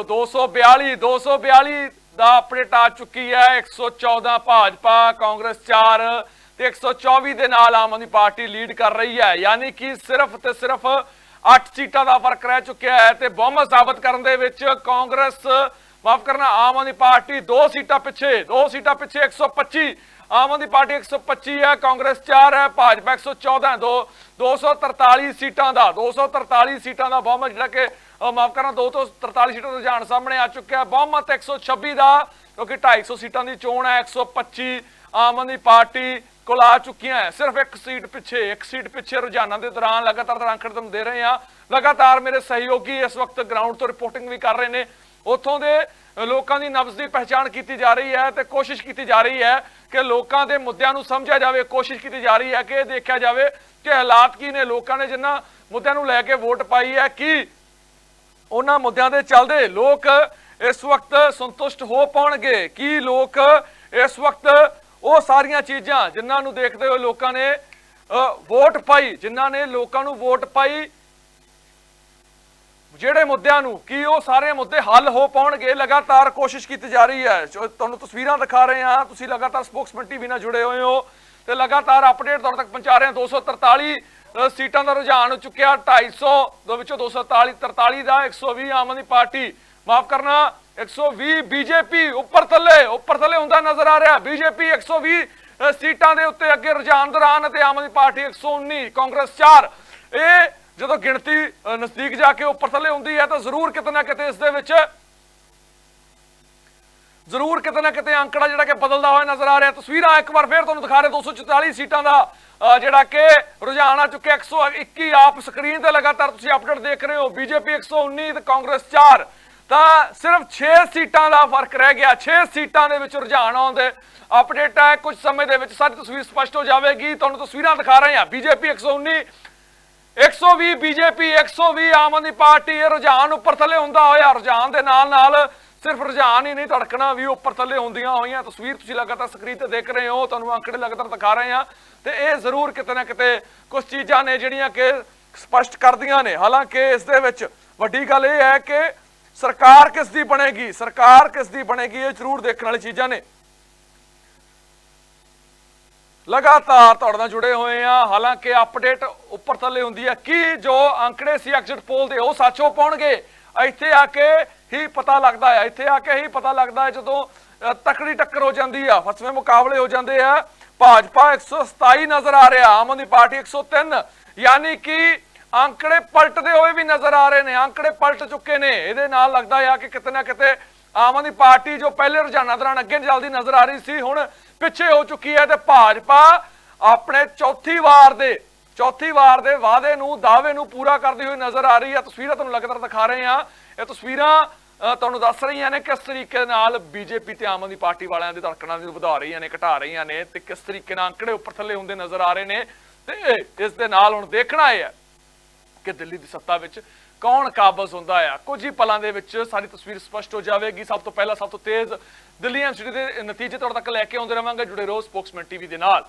242 ਦਾ ਅਪਡੇਟ ਆ ਚੁੱਕੀ ਹੈ। 114 ਭਾਜਪਾ, ਕਾਂਗਰਸ 4 ਤੇ 124 ਦੇ ਨਾਲ ਆਮ ਆਦਮੀ ਪਾਰਟੀ ਲੀਡ ਕਰ ਰਹੀ ਹੈ। ਯਾਨੀ ਕਿ ਸਿਰਫ ਤੇ ਸਿਰਫ 8 ਸੀਟਾਂ ਦਾ ਫਰਕ ਰਹਿ ਚੁੱਕਿਆ ਹੈ ਤੇ ਬਹੁਮਤ ਸਾਬਤ ਕਰਨ ਦੇ ਵਿੱਚ ਕਾਂਗਰਸ ਮਾਫ ਕਰਨਾ ਆਮ ਆਦਮੀ ਪਾਰਟੀ 2 ਸੀਟਾਂ ਪਿੱਛੇ 125 ਆਮ ਆਦਮੀ ਪਾਰਟੀ 125 ਹੈ, ਕਾਂਗਰਸ 4 ਹੈ, ਭਾਜਪਾ 114 243 ਸੀਟਾਂ ਦਾ 243 ਸੀਟਾਂ ਦਾ ਬਹੁਮਤ ਜਿਹੜਾ ਕਿ ਮਾਫ ਕਰਨਾ 243 ਸੀਟਾਂ ਦਾ ਰੁਝਾਨ ਸਾਹਮਣੇ ਆ ਚੁੱਕਿਆ ਹੈ। ਬਹੁਮਤ 126 ਦਾ ਕਿਉਂਕਿ 250 ਸੀਟਾਂ ਦੀ ਚੋਣ ਹੈ। 125 ਆਮ ਆਦਮੀ ਪਾਰਟੀ ਕੋਲ ਆ ਚੁੱਕੀਆਂ ਹੈ, ਸਿਰਫ ਇੱਕ ਸੀਟ ਪਿੱਛੇ ਰੁਝਾਨਾਂ ਦੇ ਦੌਰਾਨ ਲਗਾਤਾਰ ਅੰਕੜੇ ਤੁਹਾਨੂੰ ਦੇ ਰਹੇ ਹਾਂ। ਲਗਾਤਾਰ ਮੇਰੇ ਸਹਿਯੋਗੀ ਇਸ ਵਕਤ ਗਰਾਊਂਡ ਤੋਂ ਰਿਪੋਰਟਿੰਗ ਵੀ ਕਰ ਰਹੇ ਨੇ, ਉੱਥੋਂ ਦੇ ਲੋਕਾਂ ਦੀ ਨਬਜ਼ ਦੀ ਪਹਿਚਾਣ ਕੀਤੀ ਜਾ ਰਹੀ ਹੈ ਤੇ ਕੋਸ਼ਿਸ਼ ਕੀਤੀ ਜਾ ਰਹੀ ਹੈ ਕਿ ਲੋਕਾਂ ਦੇ ਮੁੱਦਿਆਂ ਨੂੰ ਸਮਝਿਆ ਜਾਵੇ। ਕੋਸ਼ਿਸ਼ ਕੀਤੀ ਜਾ ਰਹੀ ਹੈ ਕਿ ਇਹ ਦੇਖਿਆ ਜਾਵੇ ਕਿ ਹਾਲਾਤ ਕੀ ਨੇ, ਲੋਕਾਂ ਨੇ ਜਿਨ੍ਹਾਂ ਮੁੱਦਿਆਂ ਨੂੰ ਲੈ ਕੇ ਵੋਟ ਪਾਈ ਹੈ ਕਿ ਉਹਨਾਂ ਮੁੱਦਿਆਂ ਦੇ ਚੱਲਦੇ ਲੋਕ ਇਸ ਵਕਤ ਸੰਤੁਸ਼ਟ ਹੋ ਪਾਉਣਗੇ। ਕੀ ਲੋਕ ਇਸ ਵਕਤ ਉਹ ਸਾਰੀਆਂ ਚੀਜ਼ਾਂ ਜਿਨ੍ਹਾਂ ਨੂੰ ਦੇਖਦੇ ਹੋਏ ਲੋਕਾਂ ਨੇ ਵੋਟ ਪਾਈ, ਜਿਨ੍ਹਾਂ ਨੇ ਲੋਕਾਂ ਨੂੰ ਵੋਟ ਪਾਈ, ਜਿਹੜੇ ਮੁੱਦਿਆਂ ਨੂੰ ਕੀ ਉਹ ਸਾਰੇ ਮੁੱਦੇ ਹੱਲ ਹੋ ਪਾਉਣਗੇ। ਲਗਾਤਾਰ ਕੋਸ਼ਿਸ਼ ਕੀਤੀ ਜਾ ਰਹੀ ਹੈ, ਤੁਹਾਨੂੰ ਤਸਵੀਰਾਂ ਦਿਖਾ ਰਹੇ ਹਾਂ, ਤੁਸੀਂ ਲਗਾਤਾਰ ਸਪੋਕਸਮੈਨ ਟੀਵੀ ਨਾਲ ਜੁੜੇ ਹੋਏ ਹੋ ਤੇ ਲਗਾਤਾਰ ਅਪਡੇਟ ਤੁਹਾਡੇ ਤੱਕ ਪਹੁੰਚਾ ਰਹੇ ਹਾਂ। 243 ਸੀਟਾਂ ਦਾ ਰੁਝਾਨ ਹੋ ਚੁੱਕਿਆ, 250 ਦੇ ਵਿੱਚੋਂ 243 ਦਾ 120 ਆਮ ਆਦਮੀ ਪਾਰਟੀ ਮਾਫ ਕਰਨਾ 120 ਬੀਜੇਪੀ ਉੱਪਰ ਥੱਲੇ ਹੁੰਦਾ ਨਜ਼ਰ ਆ ਰਿਹਾ। ਬੀਜੇਪੀ 120 ਸੀਟਾਂ ਦੇ ਉੱਤੇ ਅੱਗੇ ਰੁਝਾਨ ਦੌਰਾਨ ਅਤੇ ਆਮ ਆਦਮੀ ਪਾਰਟੀ 119, ਕਾਂਗਰਸ 4। ਇਹ ਜਦੋਂ ਗਿਣਤੀ ਨਜ਼ਦੀਕ ਜਾ ਕੇ ਉੱਪਰ ਥੱਲੇ ਹੁੰਦੀ ਹੈ ਤਾਂ ਜ਼ਰੂਰ ਕਿਤੇ ਨਾ ਕਿਤੇ ਇਸ ਦੇ ਵਿੱਚ ਅੰਕੜਾ ਜਿਹੜਾ ਕਿ ਬਦਲਦਾ ਹੋਇਆ ਨਜ਼ਰ ਆ ਰਿਹਾ। ਤਸਵੀਰਾਂ ਇੱਕ ਵਾਰ ਫੇਰ ਤੁਹਾਨੂੰ ਦਿਖਾ ਰਹੇ 244 ਸੀਟਾਂ ਦਾ ਜਿਹੜਾ ਕਿ ਰੁਝਾਨ ਆ ਚੁੱਕਿਆ। 121 ਆਪ ਸਕਰੀਨ ਤੇ ਲਗਾਤਾਰ ਤੁਸੀਂ ਅਪਡੇਟ ਦੇਖ ਰਹੇ ਹੋ। ਬੀਜੇਪੀ 119 ਤੇ ਕਾਂਗਰਸ 4, ਤਾਂ ਸਿਰਫ 6 ਸੀਟਾਂ ਦਾ ਫਰਕ ਰਹਿ ਗਿਆ। 6 ਸੀਟਾਂ ਦੇ ਵਿੱਚ ਰੁਝਾਨ ਆਉਣ ਦੇ ਅਪਡੇਟ ਹੈ, ਕੁਝ ਸਮੇਂ ਦੇ ਵਿੱਚ ਸਾਰੀ ਤਸਵੀਰ ਸਪਸ਼ਟ ਹੋ ਜਾਵੇਗੀ। ਤੁਹਾਨੂੰ ਤਸਵੀਰਾਂ ਦਿਖਾ ਰਹੇ ਹਾਂ, ਬੀਜੇਪੀ 119, 120 ਬੀਜੇਪੀ, 120 ਆਮ ਆਦਮੀ ਪਾਰਟੀ। ਇਹ ਰੁਝਾਨ ਉੱਪਰ ਥੱਲੇ ਹੁੰਦਾ ਹੋਇਆ, ਰੁਝਾਨ ਦੇ ਨਾਲ ਸਿਰਫ ਰੁਝਾਨ ਹੀ ਨਹੀਂ, ਧੜਕਣਾ ਵੀ ਉੱਪਰ ਥੱਲੇ ਹੁੰਦੀਆਂ ਹੋਈਆਂ। ਤਸਵੀਰ ਤੁਸੀਂ ਲਗਾਤਾਰ ਸਕਰੀਨ ਤੇ ਦੇਖ ਰਹੇ ਹੋ, ਤੁਹਾਨੂੰ ਅੰਕੜੇ ਲਗਾਤਾਰ ਦਿਖਾ ਰਹੇ ਹਾਂ ਤੇ ਇਹ ਜ਼ਰੂਰ ਕਿਤੇ ਨਾ ਕਿਤੇ ਕੁਝ ਚੀਜ਼ਾਂ ਨੇ ਜਿਹੜੀਆਂ ਕਿ ਸਪਸ਼ਟ ਕਰਦੀਆਂ ਨੇ। ਹਾਲਾਂਕਿ ਇਸ ਦੇ ਵਿੱਚ ਵੱਡੀ ਗੱਲ ਇਹ ਹੈ ਕਿ ਸਰਕਾਰ ਕਿਸ ਦੀ ਬਣੇਗੀ, ਇਹ ਜ਼ਰੂਰ ਦੇਖਣ ਵਾਲੀ ਚੀਜ਼ਾਂ ਨੇ। ਲਗਾਤਾਰ ਤੁਹਾਡੇ ਨਾਲ ਜੁੜੇ ਹੋਏ ਆ। ਹਾਲਾਂਕਿ ਅਪਡੇਟ ਉੱਪਰ ਥੱਲੇ ਹੁੰਦੀ ਹੈ ਕਿ ਜੋ ਅੰਕੜੇ ਸੀ ਐਗਜ਼ਿਟ ਪੋਲ ਦੇ ਉਹ ਸੱਚ ਹੋ ਪਾਉਣਗੇ। ਇੱਥੇ ਆ ਕੇ ਹੀ ਪਤਾ ਲੱਗਦਾ ਹੈ, ਜਦੋਂ ਤਕੜੀ ਟੱਕਰ ਹੋ ਜਾਂਦੀ ਆ, ਫਸਵੇਂ ਮੁਕਾਬਲੇ ਹੋ ਜਾਂਦੇ ਆ। ਭਾਜਪਾ 127 ਨਜ਼ਰ ਆ ਰਿਹਾ, ਆਮ ਆਦਮੀ ਪਾਰਟੀ 103, ਯਾਨੀ ਕਿ ਅੰਕੜੇ ਪਲਟਦੇ ਹੋਏ ਵੀ ਨਜ਼ਰ ਆ ਰਹੇ ਨੇ, ਅੰਕੜੇ ਪਲਟ ਚੁੱਕੇ ਨੇ। ਇਹਦੇ ਨਾਲ ਲੱਗਦਾ ਆ ਕਿ ਕਿਤੇ ਨਾ ਕਿਤੇ ਆਮ ਆਦਮੀ ਪਾਰਟੀ ਜੋ ਪਹਿਲੇ ਰੁਝਾਨਾਂ ਦੌਰਾਨ ਅੱਗੇ ਚੱਲਦੀ ਨਜ਼ਰ ਆ ਰਹੀ ਸੀ, ਹੁਣ ਪਿੱਛੇ ਹੋ ਚੁੱਕੀ ਹੈ ਤੇ ਭਾਜਪਾ ਆਪਣੇ ਚੌਥੀ ਵਾਰ ਦੇ ਵਾਅਦੇ ਨੂੰ, ਦਾਅਵੇ ਨੂੰ ਪੂਰਾ ਕਰਦੀ ਹੋਈ ਨਜ਼ਰ ਆ ਰਹੀ ਹੈ। ਤਸਵੀਰਾਂ ਤੁਹਾਨੂੰ ਲਗਾਤਾਰ ਦਿਖਾ ਰਹੇ ਹਾਂ। ਇਹ ਤਸਵੀਰਾਂ ਤੁਹਾਨੂੰ ਦੱਸ ਰਹੀਆਂ ਨੇ ਕਿਸ ਤਰੀਕੇ ਨਾਲ ਬੀਜੇਪੀ ਤੇ ਆਮ ਆਦਮੀ ਪਾਰਟੀ ਵਾਲਿਆਂ ਦੀ ਧੜਕਣਾਂ ਨੂੰ ਵਧਾ ਰਹੀਆਂ ਨੇ, ਘਟਾ ਰਹੀਆਂ ਨੇ ਤੇ ਕਿਸ ਤਰੀਕੇ ਨਾਲ ਅੰਕੜੇ ਉੱਪਰ ਥੱਲੇ ਹੁੰਦੇ ਨਜ਼ਰ ਆ ਰਹੇ ਨੇ। ਤੇ ਇਸ ਦੇ ਨਾਲ ਹੁਣ ਦੇਖਣਾ ਇਹ ਹੈ ਕਿ ਦਿੱਲੀ ਦੀ ਸੱਤਾ ਵਿੱਚ ਕੌਣ ਕਾਬਜ਼ ਹੁੰਦਾ ਆ। ਕੁਝ ਹੀ ਪਲਾਂ ਦੇ ਵਿੱਚ ਸਾਰੀ ਤਸਵੀਰ ਸਪਸ਼ਟ ਹੋ ਜਾਵੇਗੀ। ਸਭ ਤੋਂ ਪਹਿਲਾਂ ਸਭ ਤੋਂ ਤੇਜ਼ ਦਿੱਲੀ ਐਮਸੀਡੀ ਦੇ ਨਤੀਜੇ ਤੁਹਾਡੇ ਤੱਕ ਲੈ ਕੇ ਆਉਂਦੇ ਰਹਾਂਗੇ। ਜੁੜੇ ਰਹੋ ਸਪੋਕਸਮੈਨ ਟੀਵੀ ਦੇ ਨਾਲ।